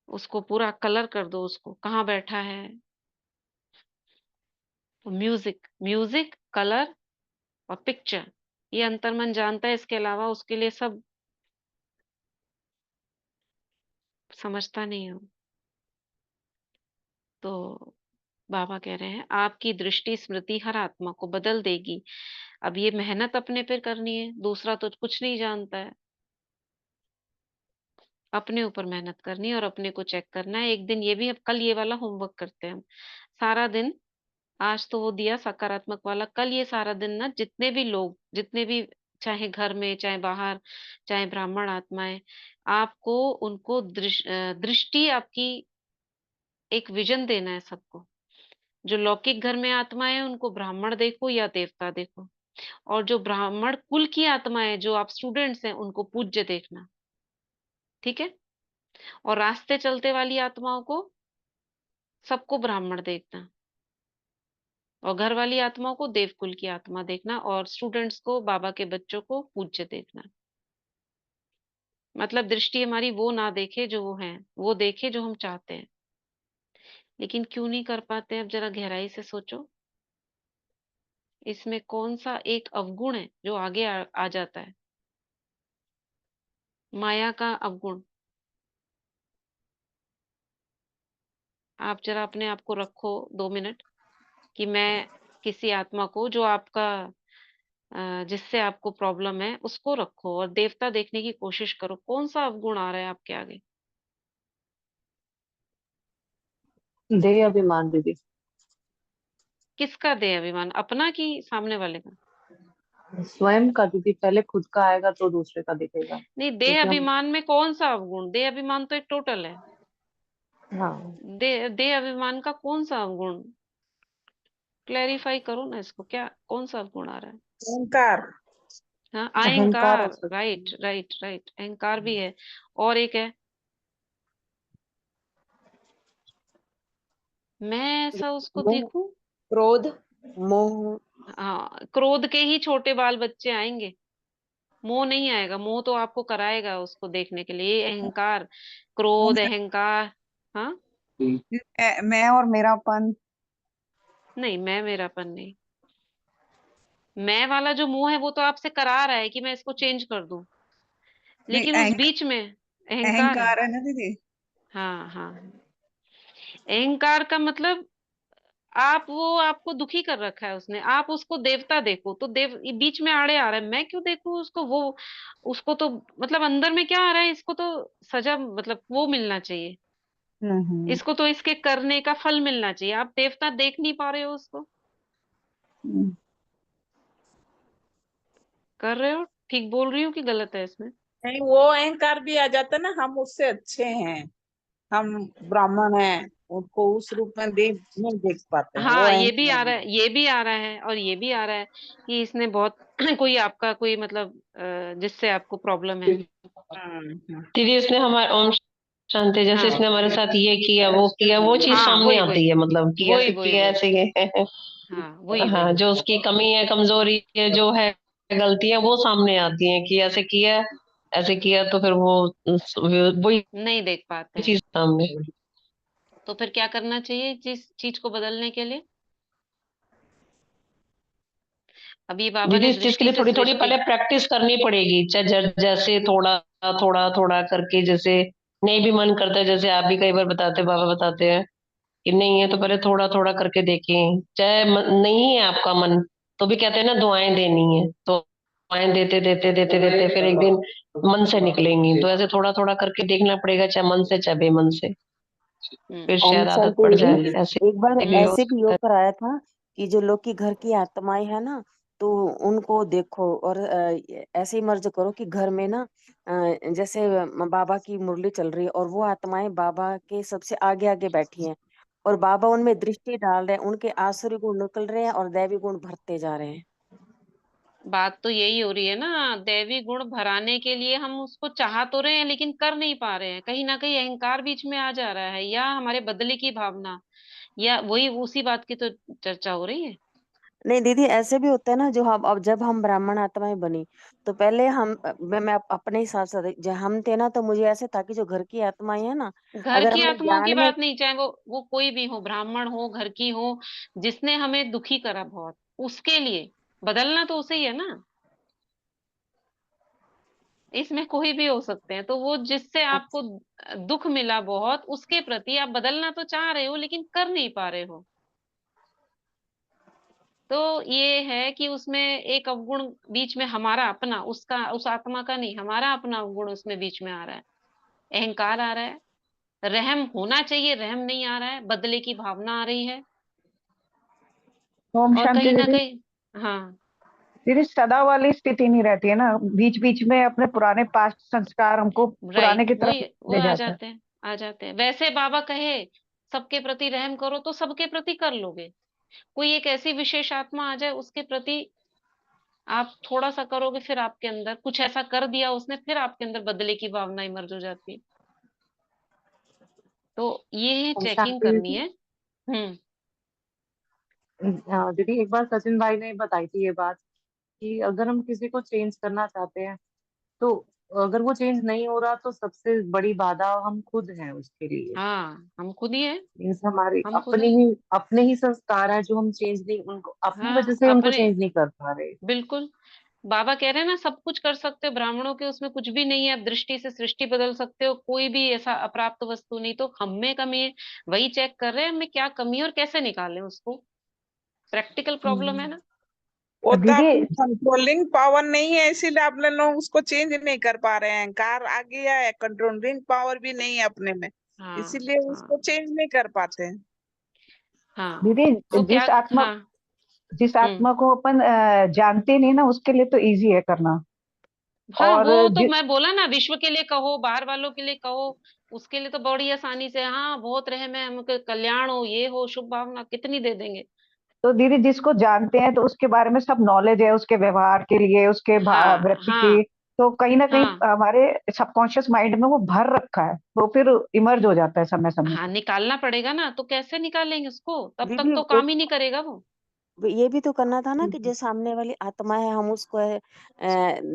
उसको पूरा कलर कर दो, उसको कहाँ बैठा है। तो म्यूजिक, म्यूजिक, कलर और पिक्चर, ये अंतर्मन जानता है, इसके अलावा उसके लिए सब समझता नहीं हो। तो बाबा कह रहे हैं आपकी दृष्टि स्मृति हर आत्मा को बदल देगी। अब ये मेहनत अपने पे करनी है, दूसरा तो कुछ नहीं जानता है। अपने ऊपर मेहनत करनी है और अपने को चेक करना है। एक दिन ये भी, अब कल ये वाला होमवर्क करते हैं हम, सारा दिन। आज तो वो दिया सकारात्मक वाला, कल ये सारा दिन ना, जितने भी लोग, जितने भी, चाहे घर में चाहे बाहर, चाहे ब्राह्मण आत्माएं, आपको उनको दृष्टि आपकी, एक विजन देना है सबको। जो लौकिक घर में आत्माएं हैं उनको ब्राह्मण देखो या देवता देखो, और जो ब्राह्मण कुल की आत्माएं, जो आप स्टूडेंट्स हैं, उनको पूज्य देखना। ठीक है? और रास्ते चलते वाली आत्माओं को, सबको ब्राह्मण देखना, और घर वाली आत्माओं को देवकुल की आत्मा देखना, और स्टूडेंट्स को, बाबा के बच्चों को पूज्य देखना। मतलब दृष्टि हमारी वो ना देखे जो वो है, वो देखे जो हम चाहते हैं। लेकिन क्यों नहीं कर पाते? अब जरा गहराई से सोचो, इसमें कौन सा एक अवगुण है जो आगे आ जाता है? माया का अवगुण। आप जरा अपने आप को रखो 2 मिनट, कि मैं किसी आत्मा को, जो आपका जिससे आपको प्रॉब्लम है, उसको रखो और देवता देखने की कोशिश करो, कौन सा अवगुण आ रहा है आपके आगे? देह अभिमान दीदी। किसका दे अभिमान, अपना कि सामने वाले का? स्वयं का दीदी, पहले खुद का आएगा तो दूसरे का दिखेगा, नहीं, देह क्योंकि हम। अभिमान में कौन सा अवगुण? देह अभिमान तो एक टोटल है। हाँ। देह अभिमान का कौन सा अवगुण? क्लैरिफाई करो ना इसको, क्या कौन सा अवगुण आ रहा है? ओंकार। हाँ, अहंकार हो अहंकार, सकता राइट है। राइट राइट, अहंकार भी है। और एक है, मैं ऐसा उसको मोह। देखूं। क्रोध। मोह। हाँ, क्रोध के ही छोटे बाल बच्चे आएंगे, मोह नहीं आएगा। मोह तो आपको कराएगा उसको देखने के लिए, ये अहंकार, क्रोध, अहंकार। हाँ, मैं और मेरापन। नहीं, मैं मेरापन नहीं। मैं वाला जो मुंह है वो तो आपसे करा रहा है कि मैं इसको चेंज कर दूं, नहीं, लेकिन उस बीच में अहंकार है। अहंकार है ना दीदी। हाँ हाँ हाँ। अहंकार का मतलब आप, वो आपको दुखी कर रखा है उसने, आप उसको देवता देखो तो देव ये बीच में आड़े आ रहा है, मैं क्यों देखूं उसको, वो उसको तो मतलब अंदर में क्या आ रहा है, इसको तो सजा मतलब वो मिलना चाहिए, हम्म इसको तो इसके करने का फल मिलना चाहिए, आप देवता देख नहीं पा रहे हो उसको। हम्म। कर रहे हो, ठीक बोल रही हूँ कि गलत है इसमें? नहीं, वो अहंकार भी आ जाता ना, हम उससे अच्छे हैं, हम ब्राह्मण हैं, उनको उस रूप में देख नहीं देख पाते हैं, वो हाँ, ये भी अहंकार आ रहा भी। है, ये भी आ रहा है, और ये भी आ रहा है कि इसने बहुत कोई आपका कोई मतलब जिससे आपको प्रॉब्लम है। हम्म। दीदी उसने हमारे ओम शांति, जैसे हाँ इसने हमारे साथ ये किया वो किया, वो चीज हाँ, सामने वही आती वही है, मतलब कि वही ऐसे वही किया वही, ऐसे ये हाँ वही हाँ, वही। जो उसकी कमी है, कमजोरी है, जो है गलतियां, वो सामने आती हैं कि ऐसे किया, ऐसे किया, तो फिर वो वही नहीं देख पाते हैं। चीज सामने। तो फिर क्या करना चाहिए जिस चीज को बदलने के लिए? अभी बाबा दीदी ने इस चीज के दृष्टि लिए से थोड़ी थोड़ी सृष्टि। पहले प्रैक्टिस करनी पड़ेगी, जैसे थोड़ा थोड़ा थोड़ा करके, जैसे नहीं भी मन करता है, जैसे आप भी कई बार बताते, बाबा बताते हैं कि नहीं है, तो पहले थोड़ा थोड़ा करके देखें, चाहे नहीं है आपका मन, तो भी कहते हैं ना दुआएं देनी है, तो दुआएं देते देते देते देते फिर एक दिन मन से निकलेंगी, तो ऐसे थोड़ा थोड़ा करके देखना पड़ेगा, चाहे मन से चाहे बेमन से, हम्म। फिर ओम शायद आदत शांति पड़ दीदी, जाए ऐसे एक बार भी हो ऐसे भी सकता योग है। कराया था कि जो लोग की घर की आत्माएं है ना, तो उनको देखो और ऐसे ही मर्ज करो कि घर में ना जैसे बाबा की मुरली चल रही है और वो आत्माएं बाबा के सबसे आगे आगे बैठी हैं, और बाबा उनमें दृष्टि डाल रहे हैं, उनके आसुरी गुण निकल रहे हैं और दैवी गुण भरते जा रहे हैं। बात तो यही हो रही है ना, दैवी गुण भराने के लिए हम उसको चाह तो रहे हैं लेकिन कर नहीं पा रहे हैं, कहीं ना कहीं अहंकार बीच में आ जा रहा है, या हमारे बदले की भावना, या वही उसी बात की तो चर्चा हो रही है। नहीं दीदी, ऐसे भी होता है ना, जो हम अब जब हम ब्राह्मण आत्माएं बनी, तो पहले मैं अपने हिसाब से जब हम थे ना, तो मुझे ऐसे था कि जो घर की आत्माएं है ना, घर अगर की हमने आत्माओं की ज्ञान में बात नहीं, चाहे वो कोई भी हो, ब्राह्मण हो, घर की हो, जिसने हमें दुखी करा बहुत, उसके लिए बदलना तो उसे ही है ना, इसमें कोई भी हो सकते हैं, तो वो जिससे आपको दुख मिला बहुत, उसके प्रति आप बदलना तो चाह रहे हो लेकिन कर नहीं पा रहे हो, तो ये है कि उसमें एक अवगुण बीच में, हमारा अपना, उसका उस आत्मा का नहीं, हमारा अपना अवगुण उसमें बीच में आ रहा है, अहंकार आ रहा है, रहम होना चाहिए, रहम नहीं आ रहा है, बदले की भावना आ रही है, ओम और शांति कहीं ना दीदी। कहीं। हाँ, दीदी सदा वाली स्थिति नहीं रहती है ना, बीच बीच में अपने पुराने पास्ट संस्कार हमको पुराने राइट, की तरफ वही वो ले आ जाता है। जाते हैं, आ जाते हैं, वैसे बाबा कहे सबके प्रति रहम करो तो सबके प्रति कर लोगे, कोई एक ऐसी विशेष आत्मा आ जाए उसके प्रति आप थोड़ा सा करोगे, फिर आपके अंदर कुछ ऐसा कर दिया उसने, फिर आपके अंदर बदले की भावना इमर्ज हो जाती है, तो ये ओम चेकिंग शांति करनी दीदी। है। हम्म। हाँ दीदी, एक बार सचिन भाई ने बताई थी ये बात कि अगर हम किसी को चेंज करना चाहते हैं, तो अगर वो चेंज नहीं हो रहा, तो सबसे बड़ी बाधा हम खुद हैं उसके लिए। हाँ, हम खुद ही है, मीन्स हमारे हम खुद है। अपने ही संस्कार है, जो हम चेंज नहीं, उनको अपनी वजह हाँ, से उनको अपने, चेंज नहीं कर पा रहे। बिल्कुल, बाबा कह रहे हैं ना सब कुछ कर सकते हो, ब्राह्मणों के उसमें कुछ भी नहीं है, आप दृष्टि से सृष्टि बदल सकते हो, कोई भी ऐसा अप्राप्त वस्तु नहीं, तो हम में कमी है, वही चेक कर रहे हैं हमें क्या कमी है और कैसे निकालें उसको, प्रैक्टिकल प्रॉब्लम है हम्म। ना। वो तो दीदी अपनी कंट्रोलिंग पावर नहीं है, इसीलिए अपने लोग उसको चेंज नहीं कर पा रहे हैं, कार आ गया है, कंट्रोलिंग पावर भी नहीं है अपने में, हाँ इसीलिए हाँ उसको चेंज नहीं कर पाते हैं। हाँ। दीदी तो क्या, हाँ। जिस हम्म। आत्मा को अपन जानते नहीं ना, उसके लिए तो इजी है करना। हाँ, और वो तो मैं बोला ना, विश्व के लिए कहो, बाहर वालों के लिए कहो, उसके लिए तो बड़ी आसानी से, हाँ बहुत रहम है, हमके कल्याण हो, ये हो, शुभ भावना कितनी दे देंगे। तो दीदी जिसको जानते हैं तो उसके बारे में सब नॉलेज है, उसके व्यवहार के लिए, उसके हाँ वृत्ति की, हाँ तो कहीं ना कहीं हाँ हमारे सबकॉन्शियस माइंड में वो भर रखा है, तो फिर इमर्ज हो जाता है समय समय हाँ, पे। निकालना पड़ेगा ना, तो कैसे निकालेंगे उसको, तब तक दीदी तो एक काम ही नहीं करेगा वो। ये भी तो करना था ना कि जो सामने वाली आत्मा है, हम उसको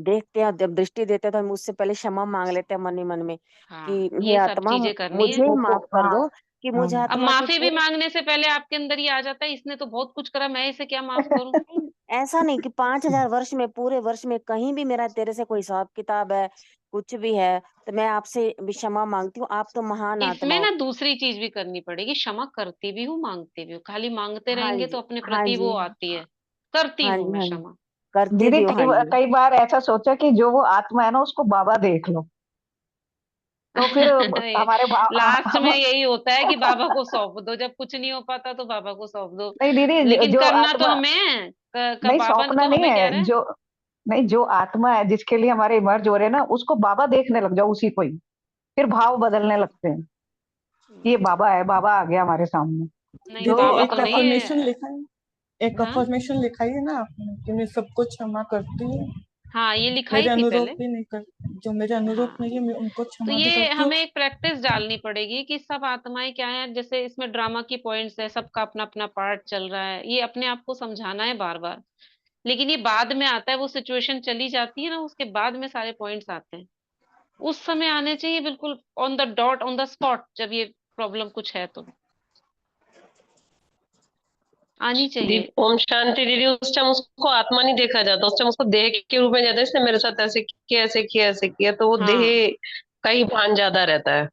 देखते हैं, जब दृष्टि देते हैं तो हम उससे पहले क्षमा मांग लेते हैं मन ही मन में कि हाँ, हे ये सब आत्मा, चीजें करनी है। मुझे वो माफ कर हाँ, दो, कि मुझे हाँ अब आत्मा की माफी भी पूरी। मांगने से पहले आपके अंदर ये आ जाता है, इसने तो बहुत कुछ करा, मैं इसे क्या माफ करूं। नहीं, ऐसा नहीं कि 5,000 वर्ष में, पूरे वर्ष में कहीं भी मेरा तेरे से कोई हिसाब किताब है, कुछ भी है, तो मैं आपसे भी क्षमा मांगती हूँ। आप तो महान आत्मा इसमें हो। ना दूसरी चीज भी करनी पड़ेगी, क्षमा करती भी हूँ मांगती भी हूँ, खाली मांगते हाँ रहेंगे जी, तो अपने हाँ प्रति वो जी, आती है। करती हाँ हूँ जी, मैं हाँ जी, क्षमा। करते दीदी भी हो, हाँ जी। कई बार ऐसा सोचा कि जो वो आत्मा है ना उसको बाबा देख लो, तो फिर हमारे लास्ट में हम यही होता है कि बाबा को सौंप दो, जब कुछ नहीं हो पाता तो बाबा को सौंप दो। नहीं दीदी, लेकिन जो करना तो आत्मा, हमें है, नहीं बाबा सौंपना तो नहीं हमें कह है, रहे हैं। जो नहीं, जो आत्मा है जिसके लिए हमारे इमर्ज हो रहे हैं ना, उसको बाबा देखने लग जाओ उसी को ही, फिर भाव बदलने लगते हैं कि ये बाबा है, बाबा आ गया हमारे सामने। नहीं, दीदी बाबा एक तो नहीं अफर्मेशन है। लिखा है, एक हाँ, अफर्मेशन लिखाई है ना आपने कि मैं सबको क्षमा करती हूँ, हाँ, ये लिखाई मेरे थी अनुरूप पहले। भी नहीं कर, जो मेरे अनुरूप हाँ, नहीं है मैं उनको तो क्षमा भी ये करती हूँ। हमें एक प्रैक्टिस डालनी पड़ेगी कि सब आत्माएं क्या है, जैसे इसमें ड्रामा की पॉइंट्स है, सबका अपना अपना पार्ट चल रहा है, ये अपने आप को समझाना है बार बार। लेकिन ये बाद में आता है, वो सिचुएशन चली जाती है ना, उसके बाद में सारे पॉइंट्स आते हैं। उस समय आने चाहिए बिल्कुल on the dot, on the spot, जब ये प्रॉब्लम कुछ है तो आनी चाहिए। ओम शांति दीदी, उस टाइम उसको आत्मा नहीं देखा जाता, उस टाइम उसको देह के रूप में जाता है, इसने मेरे साथ ऐसे किया, ऐसे किया, ऐसे किया, तो वो देह हाँ, का ही भान ज्यादा रहता है।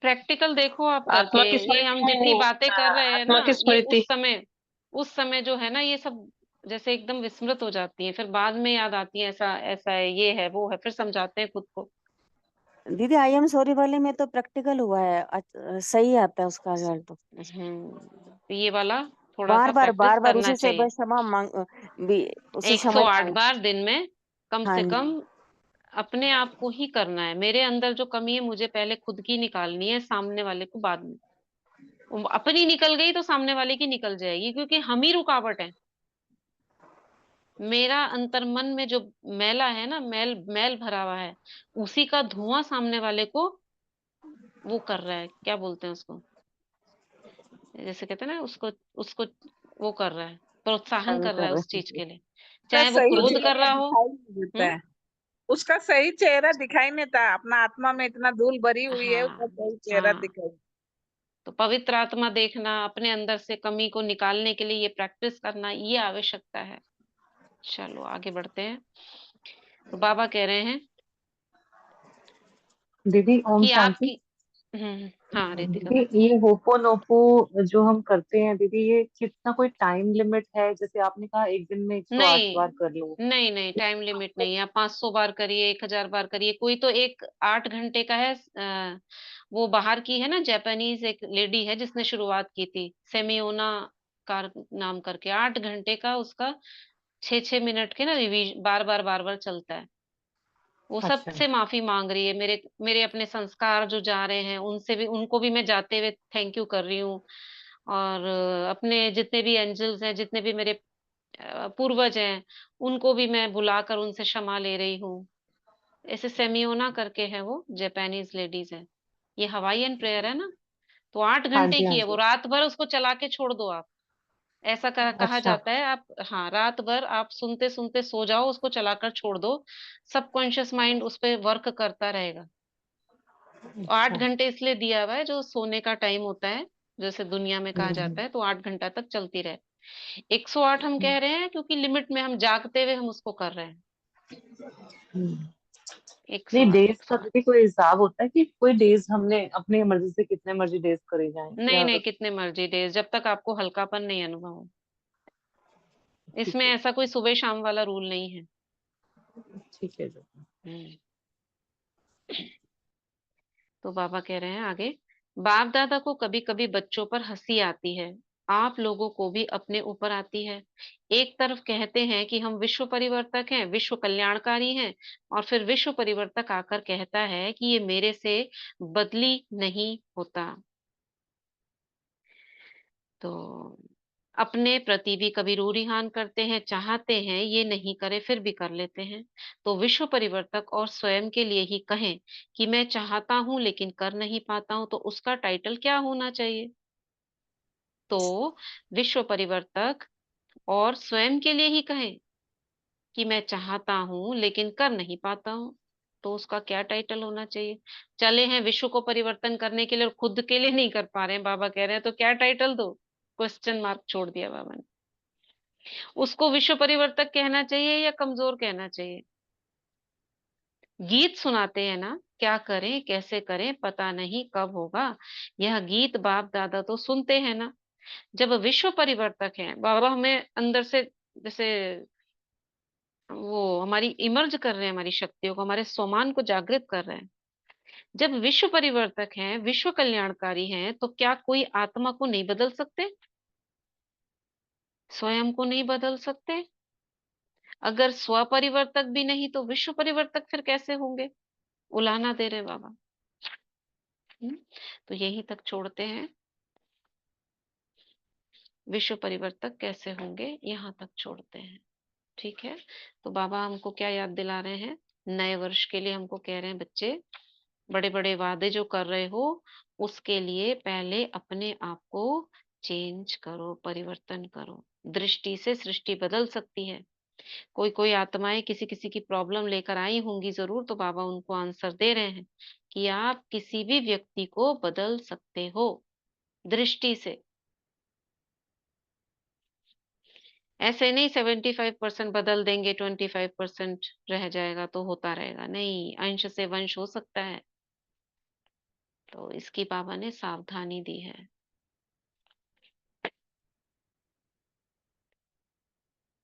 प्रैक्टिकल देखो आप करके। आत्मा की ये स्मृति हम है जितनी नहीं। बातें कर हाँ, रहे हैं आत्मा ना, की ये स्मृति। उस समय जो है ना, ये सब जैसे एकदम विस्मृत हो जाती है, फिर बाद में याद आती है, ऐसा ऐसा है, ये है, वो है, फिर समझाते हैं खुद को। दीदी आई एम सॉरी वाले में तो प्रैक्टिकल हुआ है, सही आता है उसका रिजल्ट तो। तो ये वाला थोड़ा सा प्रैक्टिस बार बार करना उसी से चाहिए। बस क्षमा मांग, भी उसे क्षमा ही 108 मांग। बार दिन में कम हाँ से जी, कम अपने आप को ही करना है। मेरे अंदर जो कमी है मुझे पहले खुद की निकालनी है, सामने वाले को बाद में। अपनी निकल गई तो सामने वाले की निकल जाएगी, क्योंकि हम ही रुकावट है। मेरा अंतर्मन में जो मैला है ना, मैल मैल भरा हुआ है, उसी का धुआं सामने वाले को वो कर रहा है, क्या बोलते हैं उसको, जैसे कहते हैं ना, उसको उसको वो कर रहा है, प्रोत्साहन शामिल कर रहा कर है उस रहे चीज के लिए, उसका चाहे वो सही क्रोध कर चेहरा रहा हो। दिखाई नहीं देता हम्म। है। उसका सही चेहरा दिखाई नहीं देता, अपना आत्मा में इतना धूल भरी हुई है, उसका हाँ, सही चेहरा हाँ, दिखाई। तो पवित्र आत्मा देखना, अपने अंदर से कमी को निकालने के लिए ये प्रैक्टिस करना, ये आवश्यकता है। चलो आगे बढ़ते हैं। तो बाबा कह रहे हैं दीदी ओम कि शांति। आपकी हाँ रितिका। दीदी ये होपोनोपो जो हम करते हैं दीदी, ये कितना कोई टाइम लिमिट है? जैसे आपने कहा एक दिन में 108 बार नहीं, कर लो। नहीं, नहीं, टाइम लिमिट नहीं है। आप 500 बार करिए, 1000 बार करिए, कोई तो एक 8 घंटे का है। वो बाहर की है ना, जापानीज एक लेडी है जिसने शुरुआत की थी, सेमियोना कार नाम करके, 8 घंटे का उसका 6-6 मिनट के ना रिवीज बार बार चलता है। वो अच्छा। सबसे माफी मांग रही है, मेरे मेरे अपने संस्कार जो जा रहे हैं उनसे भी, उनको भी मैं जाते हुए थैंक यू कर रही हूँ। और अपने जितने भी एंजल्स हैं, जितने भी मेरे पूर्वज हैं, उनको भी मैं बुलाकर उनसे क्षमा ले रही हूँ। ऐसे सेमियोना करके है, वो जापानीज लेडीज है। ये हवाईयन प्रेयर है ना, तो आठ हाँ घंटे जी, हाँ की है वो, जी। रात भर उसको चला के छोड़ दो आप। ऐसा कहा अच्छा। जाता है आप, हाँ, रात भर आप सुनते सुनते सो जाओ, उसको चलाकर छोड़ दो। सबकॉन्शियस माइंड उस पर वर्क करता रहेगा। 8 घंटे इसलिए दिया हुआ है, जो सोने का टाइम होता है, जैसे दुनिया में कहा हम्म, जाता है, तो 8 घंटा तक चलती रहे। 108 हम हम्म, कह रहे हैं क्योंकि लिमिट में हम जागते हुए हम उसको कर रहे हैं। हम्म। एक सौ नहीं, आठ डेज एक का सौ आठ भी कोई हिसाब होता है कि कोई डेज हमने अपनी मर्जी से कितने मर्जी डेज करे जाएं नहीं, या? नहीं, कितने मर्जी डेज, जब तक आपको हल्कापन नहीं अनुभव हो। ठीक इसमें है, ऐसा कोई सुबह शाम वाला रूल नहीं है। ठीक है जी। हम्म। तो बाबा कह रहे हैं आगे, बाप दादा को कभी कभी बच्चों पर हंसी आती है, आप लोगों को भी अपने ऊपर आती है। एक तरफ कहते हैं कि हम विश्व परिवर्तक हैं, विश्व कल्याणकारी हैं, और फिर विश्व परिवर्तक आकर कहता है कि ये मेरे से बदली नहीं होता। तो अपने प्रति भी कभी रूरिहान करते हैं, चाहते हैं ये नहीं करे, फिर भी कर लेते हैं। तो विश्व परिवर्तक और स्वयं के लिए ही कहें कि मैं चाहता हूं लेकिन कर नहीं पाता हूं, तो उसका टाइटल क्या होना चाहिए? तो विश्व परिवर्तक और स्वयं के लिए ही कहें कि मैं चाहता हूं लेकिन कर नहीं पाता हूं, तो उसका क्या टाइटल होना चाहिए? चले हैं विश्व को परिवर्तन करने के लिए और खुद के लिए नहीं कर पा रहे हैं, बाबा कह रहे हैं तो क्या टाइटल दो? क्वेश्चन मार्क छोड़ दिया बाबा ने। उसको विश्व परिवर्तक कहना चाहिए या कमजोर कहना चाहिए? गीत सुनाते हैं ना, क्या करें कैसे करें पता नहीं कब होगा, यह गीत बाप दादा तो सुनते हैं ना। जब विश्व परिवर्तक हैं बाबा, हमें अंदर से जैसे वो हमारी इमर्ज कर रहे हैं, हमारी शक्तियों को, हमारे स्वमान को जागृत कर रहे हैं। जब विश्व परिवर्तक हैं, विश्व कल्याणकारी हैं, तो क्या कोई आत्मा को नहीं बदल सकते? स्वयं को नहीं बदल सकते? अगर स्व परिवर्तक भी नहीं तो विश्व परिवर्तक फिर कैसे होंगे? उलाहना दे रहे बाबा। तो यही तक छोड़ते हैं, विश्व परिवर्तक कैसे होंगे यहाँ तक छोड़ते हैं। ठीक है, तो बाबा हमको क्या याद दिला रहे हैं? नए वर्ष के लिए हमको कह रहे हैं, बच्चे बड़े बड़े वादे जो कर रहे हो उसके लिए पहले अपने आप को चेंज करो, परिवर्तन करो। दृष्टि से सृष्टि बदल सकती है। कोई कोई आत्माएं किसी किसी की प्रॉब्लम लेकर आई होंगी जरूर, तो बाबा उनको आंसर दे रहे हैं कि आप किसी भी व्यक्ति को बदल सकते हो दृष्टि से। ऐसे नहीं 75% बदल देंगे 25% रह जाएगा तो होता रहेगा, नहीं, अंश से वंश हो सकता है। तो इसकी बाबा ने सावधानी दी है।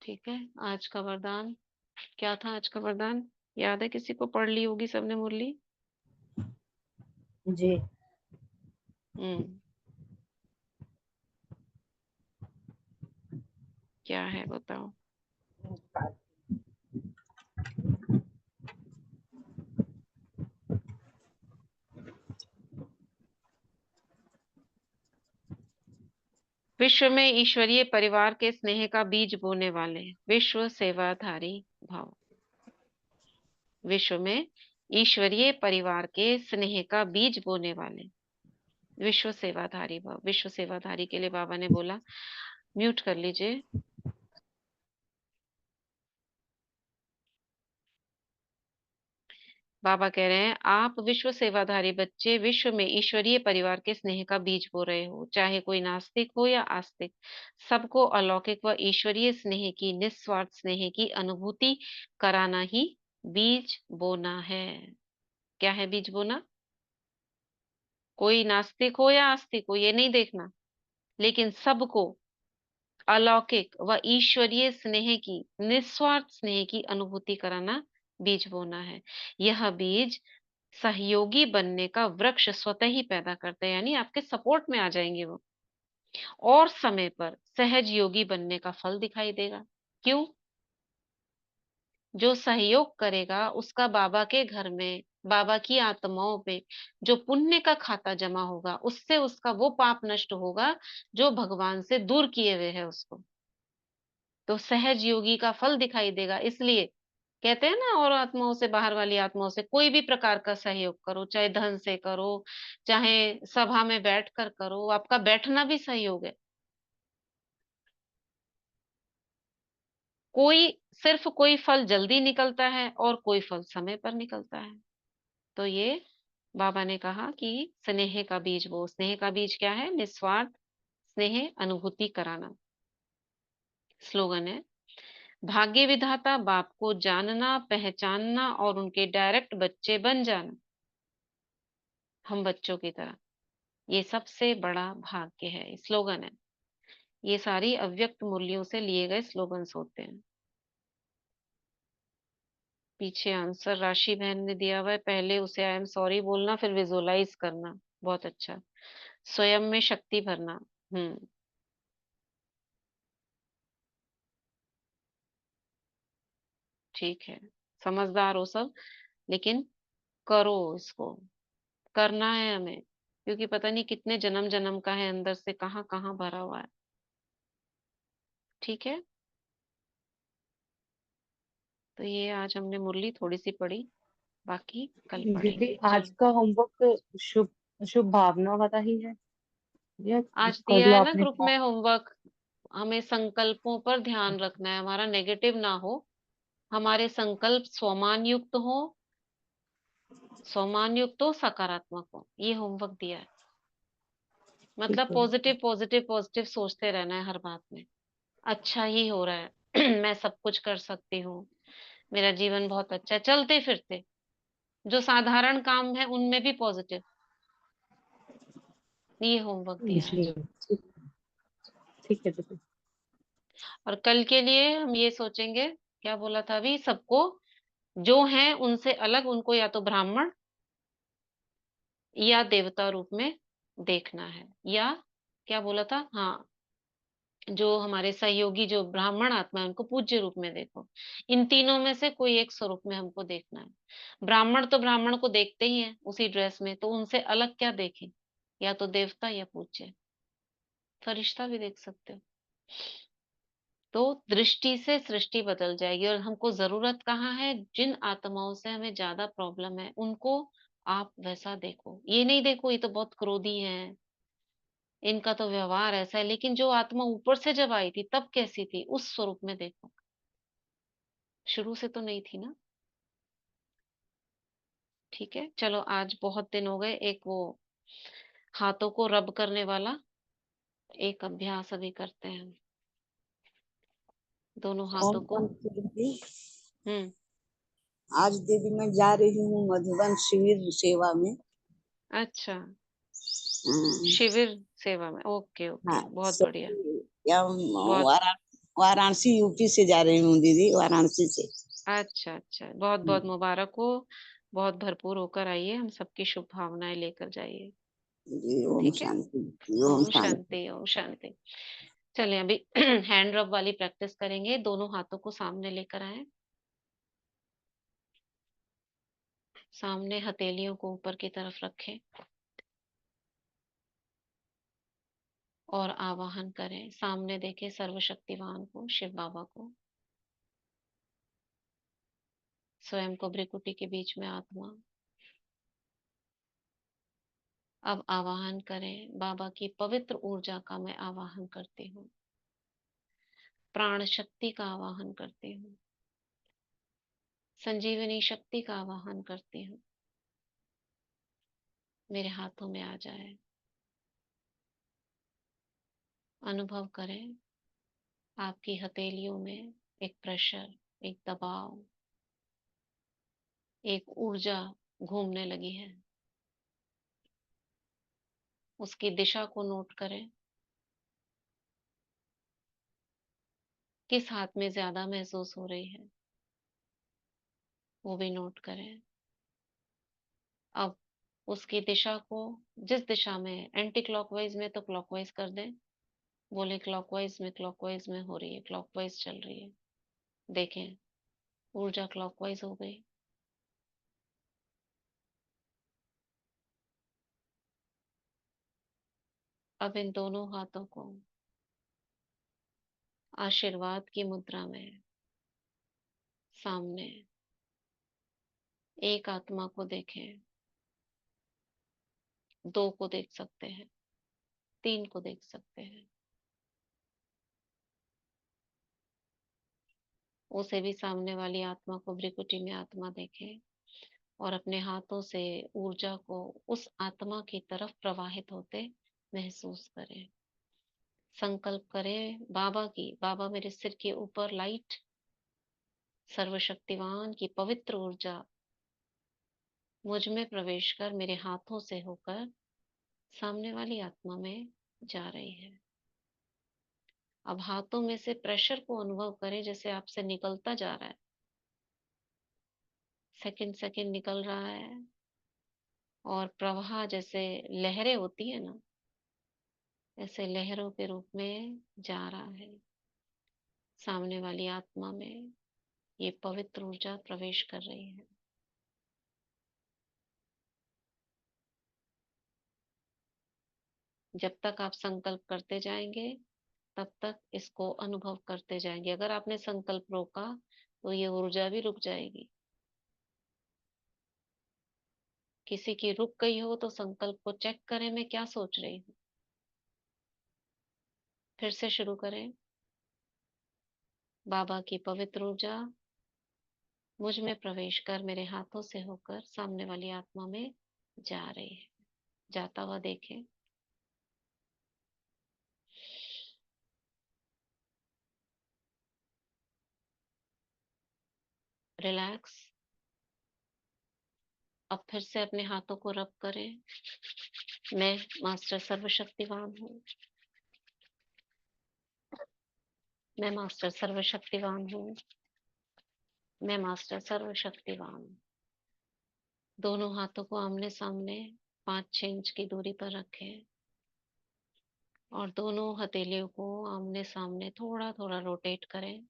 ठीक है, आज का वरदान क्या था? आज का वरदान याद है किसी को? पढ़ ली होगी सबने मुरली? जी। हम्म, क्या है बताओ? विश्व में ईश्वरीय परिवार के स्नेह का बीज बोने वाले विश्व सेवाधारी भाव। विश्व में ईश्वरीय परिवार के स्नेह का बीज बोने वाले विश्व सेवाधारी भाव। विश्व सेवाधारी के लिए बाबा ने बोला, म्यूट कर लीजिए। बाबा कह रहे हैं, आप विश्व सेवाधारी बच्चे विश्व में ईश्वरीय परिवार के स्नेह का बीज बो रहे हो। चाहे कोई नास्तिक हो या आस्तिक, सबको अलौकिक व ईश्वरीय स्नेह की, निस्वार्थ स्नेह की अनुभूति कराना ही बीज बोना है। क्या है बीज बोना? कोई नास्तिक हो या आस्तिक हो ये नहीं देखना, लेकिन सबको अलौकिक व ईश्वरीय स्नेह की, निस्वार्थ स्नेह की अनुभूति कराना बीज बोना है। यह बीज सहयोगी बनने का वृक्ष स्वतः ही पैदा करते हैं, यानी आपके सपोर्ट में आ जाएंगे वो, और समय पर सहज योगी बनने का फल दिखाई देगा। क्यों? जो सहयोग करेगा उसका बाबा के घर में, बाबा की आत्माओं पे जो पुण्य का खाता जमा होगा, उससे उसका वो पाप नष्ट होगा जो भगवान से दूर किए हुए है उसको। तो सहज योगी का फल दिखाई देगा। इसलिए कहते हैं ना, और आत्माओं से, बाहर वाली आत्माओं से कोई भी प्रकार का सहयोग करो, चाहे धन से करो, चाहे सभा में बैठ कर करो, आपका बैठना भी सहयोग है। कोई सिर्फ कोई फल जल्दी निकलता है और कोई फल समय पर निकलता है। तो ये बाबा ने कहा कि स्नेह का बीज, वो स्नेह का बीज क्या है? निस्वार्थ स्नेह अनुभूति कराना। स्लोगन है, भाग्य विधाता बाप को जानना, पहचानना और उनके डायरेक्ट बच्चे बन जाना, हम बच्चों की तरह, ये सबसे बड़ा भाग्य है। स्लोगन है, ये सारी अव्यक्त मूल्यों से लिए गए स्लोगन्स होते हैं। पीछे आंसर राशि बहन ने दिया हुआ है, पहले उसे आई एम सॉरी बोलना, फिर विजुअलाइज करना। बहुत अच्छा। स्वयं में शक्ति भरना। ठीक है, समझदार हो सब, लेकिन करो इसको, करना है हमें, क्योंकि पता नहीं कितने जन्म जन्म का है अंदर से, कहाँ कहाँ भरा हुआ है। ठीक है, तो ये आज हमने मुरली थोड़ी सी पढ़ी, बाकी कल दीदी पढ़ेंगे। आज चलो, का होमवर्क शुभ शुभ भावना वाला ही है या आज कर दिया लो है ना आपने ग्रुप साथ? में होमवर्क। हमें संकल्पों पर ध्यान रखना है, हमारा नेगेटिव ना हो, हमारे संकल्प स्वमान युक्त हो, सम्मान युक्त हो, सकारात्मक हो। ये होमवर्क दिया है। ठीक मतलब है। पॉजिटिव पॉजिटिव पॉजिटिव सोचते रहना है हर बात में। अच्छा ही हो रहा है मैं सब कुछ कर सकती हूँ, मेरा जीवन बहुत अच्छा है। चलते फिरते जो साधारण काम है उनमें भी पॉजिटिव। ये होमवर्क दिया है जी आज। ठीक ठीक है दीदी। और कल के लिए हम ये सोचेंगे, क्या बोला था अभी, सबको जो है उनसे अलग, उनको या तो ब्राह्मण या देवता रूप में देखना है, या क्या बोला था, हाँ, जो हमारे सहयोगी जो ब्राह्मण आत्मा है उनको पूज्य रूप में देखो। इन तीनों में से कोई एक स्वरूप में हमको देखना है। ब्राह्मण तो ब्राह्मण को देखते ही है उसी ड्रेस में, तो उनसे अलग क्या देखें, या तो देवता या पूज्य। फरिश्ता भी देख सकते हो। तो दृष्टि से सृष्टि बदल जाएगी। और हमको जरूरत कहाँ है, जिन आत्माओं से हमें ज्यादा प्रॉब्लम है उनको आप वैसा देखो। ये नहीं देखो ये तो बहुत क्रोधी है, इनका तो व्यवहार ऐसा है, लेकिन जो आत्मा ऊपर से जब आई थी तब कैसी थी, उस स्वरूप में देखो। शुरू से तो नहीं थी ना। ठीक है, चलो आज बहुत दिन हो गए। एक वो हाथों को रब करने वाला एक अभ्यास अभी करते हैं हम। दोनों कौन हाथों को। कौन सी दीदी? हम्म। आज दीदी मैं जा रही हूँ मधुबन शिविर सेवा में। अच्छा, हाँ, शिविर सेवा में। ओके ओके, हाँ, बहुत बढ़िया। या बहुत वाराणसी यूपी से जा रही हूँ दीदी, वाराणसी से। अच्छा अच्छा, बहुत बहुत मुबारक हो। बहुत भरपूर होकर आइए, हम सबकी शुभ भावनाएं लेकर जाइए। जी ओम ठीक है। शांति, जी ओम ओम शांति। शांति ओम शांति। चलिए अभी हैंड रब वाली प्रैक्टिस करेंगे। दोनों हाथों को सामने लेकर आए, सामने हथेलियों को ऊपर की तरफ रखें और आवाहन करें। सामने देखें सर्वशक्तिवान को, शिव बाबा को, स्वयं को भ्रिकुटी के बीच में आत्मा। अब आवाहन करें, बाबा की पवित्र ऊर्जा का मैं आवाहन करती हूँ, प्राण शक्ति का आवाहन करती हूँ, संजीवनी शक्ति का आवाहन करती हूँ। मेरे हाथों में आ जाए। अनुभव करें आपकी हथेलियों में एक प्रेशर, एक दबाव, एक ऊर्जा घूमने लगी है। उसकी दिशा को नोट करें। किस हाथ में ज्यादा महसूस हो रही है वो भी नोट करें। अब उसकी दिशा को, जिस दिशा में एंटी क्लॉकवाइज में तो क्लॉकवाइज कर दें, बोले क्लॉकवाइज में हो रही है, क्लॉकवाइज चल रही है। देखें ऊर्जा क्लॉकवाइज हो गई। अब इन दोनों हाथों को आशीर्वाद की मुद्रा में सामने एक आत्मा को देखें, दो को देख सकते हैं, तीन को देख सकते हैं। उसे भी सामने वाली आत्मा को भ्रिकुटी में आत्मा देखें और अपने हाथों से ऊर्जा को उस आत्मा की तरफ प्रवाहित होते महसूस करें। संकल्प करें बाबा की, बाबा मेरे सिर के ऊपर लाइट, सर्वशक्तिवान की पवित्र ऊर्जा मुझ में प्रवेश कर मेरे हाथों से होकर सामने वाली आत्मा में जा रही है। अब हाथों में से प्रेशर को अनुभव करें जैसे आपसे निकलता जा रहा है, सेकंड सेकंड निकल रहा है, और प्रवाह जैसे लहरें होती है ना, ऐसे लहरों के रूप में जा रहा है। सामने वाली आत्मा में ये पवित्र ऊर्जा प्रवेश कर रही है। जब तक आप संकल्प करते जाएंगे तब तक इसको अनुभव करते जाएंगे। अगर आपने संकल्प रोका तो ये ऊर्जा भी रुक जाएगी। किसी की रुक गई हो तो संकल्प को चेक करें, मैं क्या सोच रही हूँ। फिर से शुरू करें। बाबा की पवित्र ऊर्जा मुझ में प्रवेश कर मेरे हाथों से होकर सामने वाली आत्मा में जा रही है। जाता हुआ देखें। रिलैक्स। अब फिर से अपने हाथों को रब करें। मैं मास्टर सर्वशक्तिवान हूँ। मैं मास्टर सर्वशक्तिवान हूँ। मैं मास्टर सर्वशक्तिवान हूँ। दोनों हाथों को आमने सामने 5-6 इंच की दूरी पर रखें और दोनों हथेलियों को आमने सामने थोड़ा थोड़ा रोटेट करें।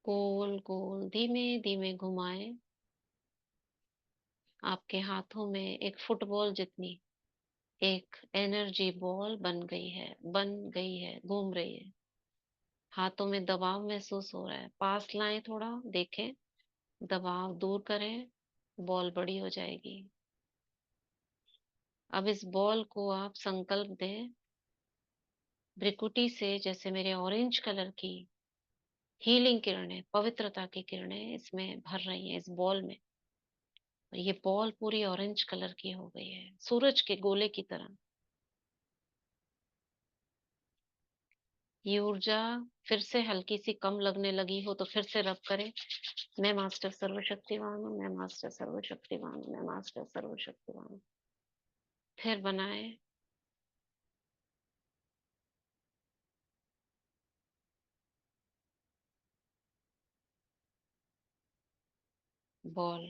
गोल गोल धीमे धीमे घुमाएं। आपके हाथों में एक फुटबॉल जितनी एक एनर्जी बॉल बन गई है, घूम रही है। हाथों में दबाव महसूस हो रहा है, पास लाएं, थोड़ा देखें, दबाव दूर करें, बॉल बड़ी हो जाएगी। अब इस बॉल को आप संकल्प दें, भ्रिकुटी से जैसे मेरे ऑरेंज कलर की हीलिंग किरणें, पवित्रता की किरणें इसमें भर रही हैं, इस बॉल में। ये बॉल पूरी ऑरेंज कलर की हो गई है, सूरज के गोले की तरह। ये ऊर्जा फिर से हल्की सी कम लगने लगी हो तो फिर से रब करें। मैं मास्टर सर्वशक्तिवान हूँ। मैं मास्टर सर्वशक्तिवान हूँ। मैं मास्टर सर्वशक्तिवान हूँ। फिर बनाए। बॉल,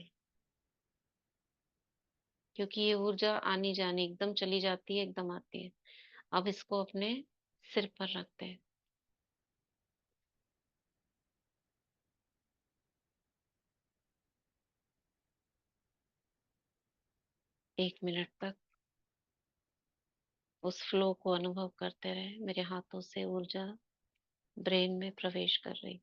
क्योंकि ये ऊर्जा आनी जानी एकदम चली जाती है, एकदम आती है। अब इसको अपने सिर पर रखते हैं। 1 मिनट तक उस फ्लो को अनुभव करते रहे। मेरे हाथों से ऊर्जा ब्रेन में प्रवेश कर रही।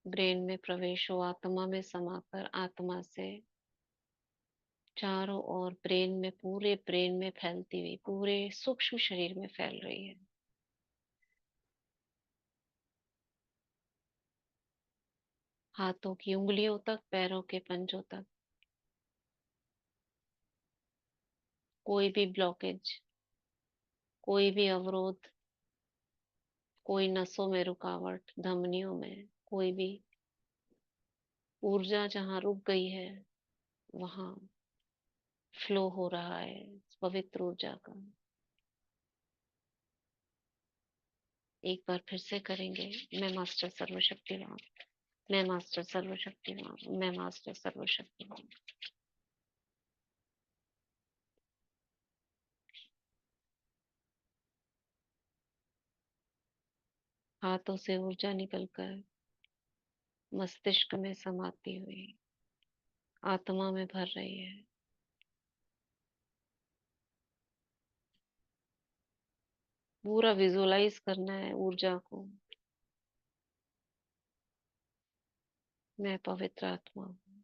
ब्रेन में प्रवेश हो, आत्मा में समाकर आत्मा से चारों ओर ब्रेन में, पूरे ब्रेन में फैलती हुई पूरे सूक्ष्म शरीर में फैल रही है। हाथों की उंगलियों तक, पैरों के पंजों तक। कोई भी ब्लॉकेज, कोई भी अवरोध, कोई नसों में रुकावट, धमनियों में कोई भी ऊर्जा जहाँ रुक गई है वहां फ्लो हो रहा है पवित्र ऊर्जा का। एक बार फिर से करेंगे। मैं मास्टर सर्वशक्तिवान। मैं मास्टर सर्वशक्तिवान। मैं मास्टर सर्वशक्तिवान। हाथों से ऊर्जा निकलकर मस्तिष्क में समाती हुई आत्मा में भर रही है। पूरा विजुअलाइज करना है ऊर्जा को। मैं पवित्र आत्मा हूँ।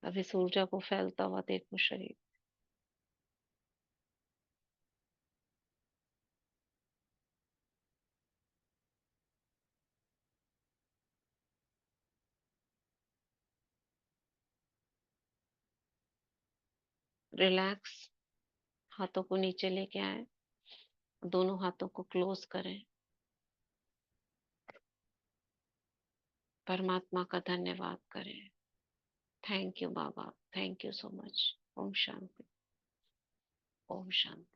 अब इस ऊर्जा को फैलता हुआ देखो शरीर। रिलैक्स। हाथों को नीचे लेके आए, दोनों हाथों को क्लोज करें। परमात्मा का धन्यवाद करें। थैंक यू बाबा, थैंक यू सो मच। ओम शांति। ओम शांति।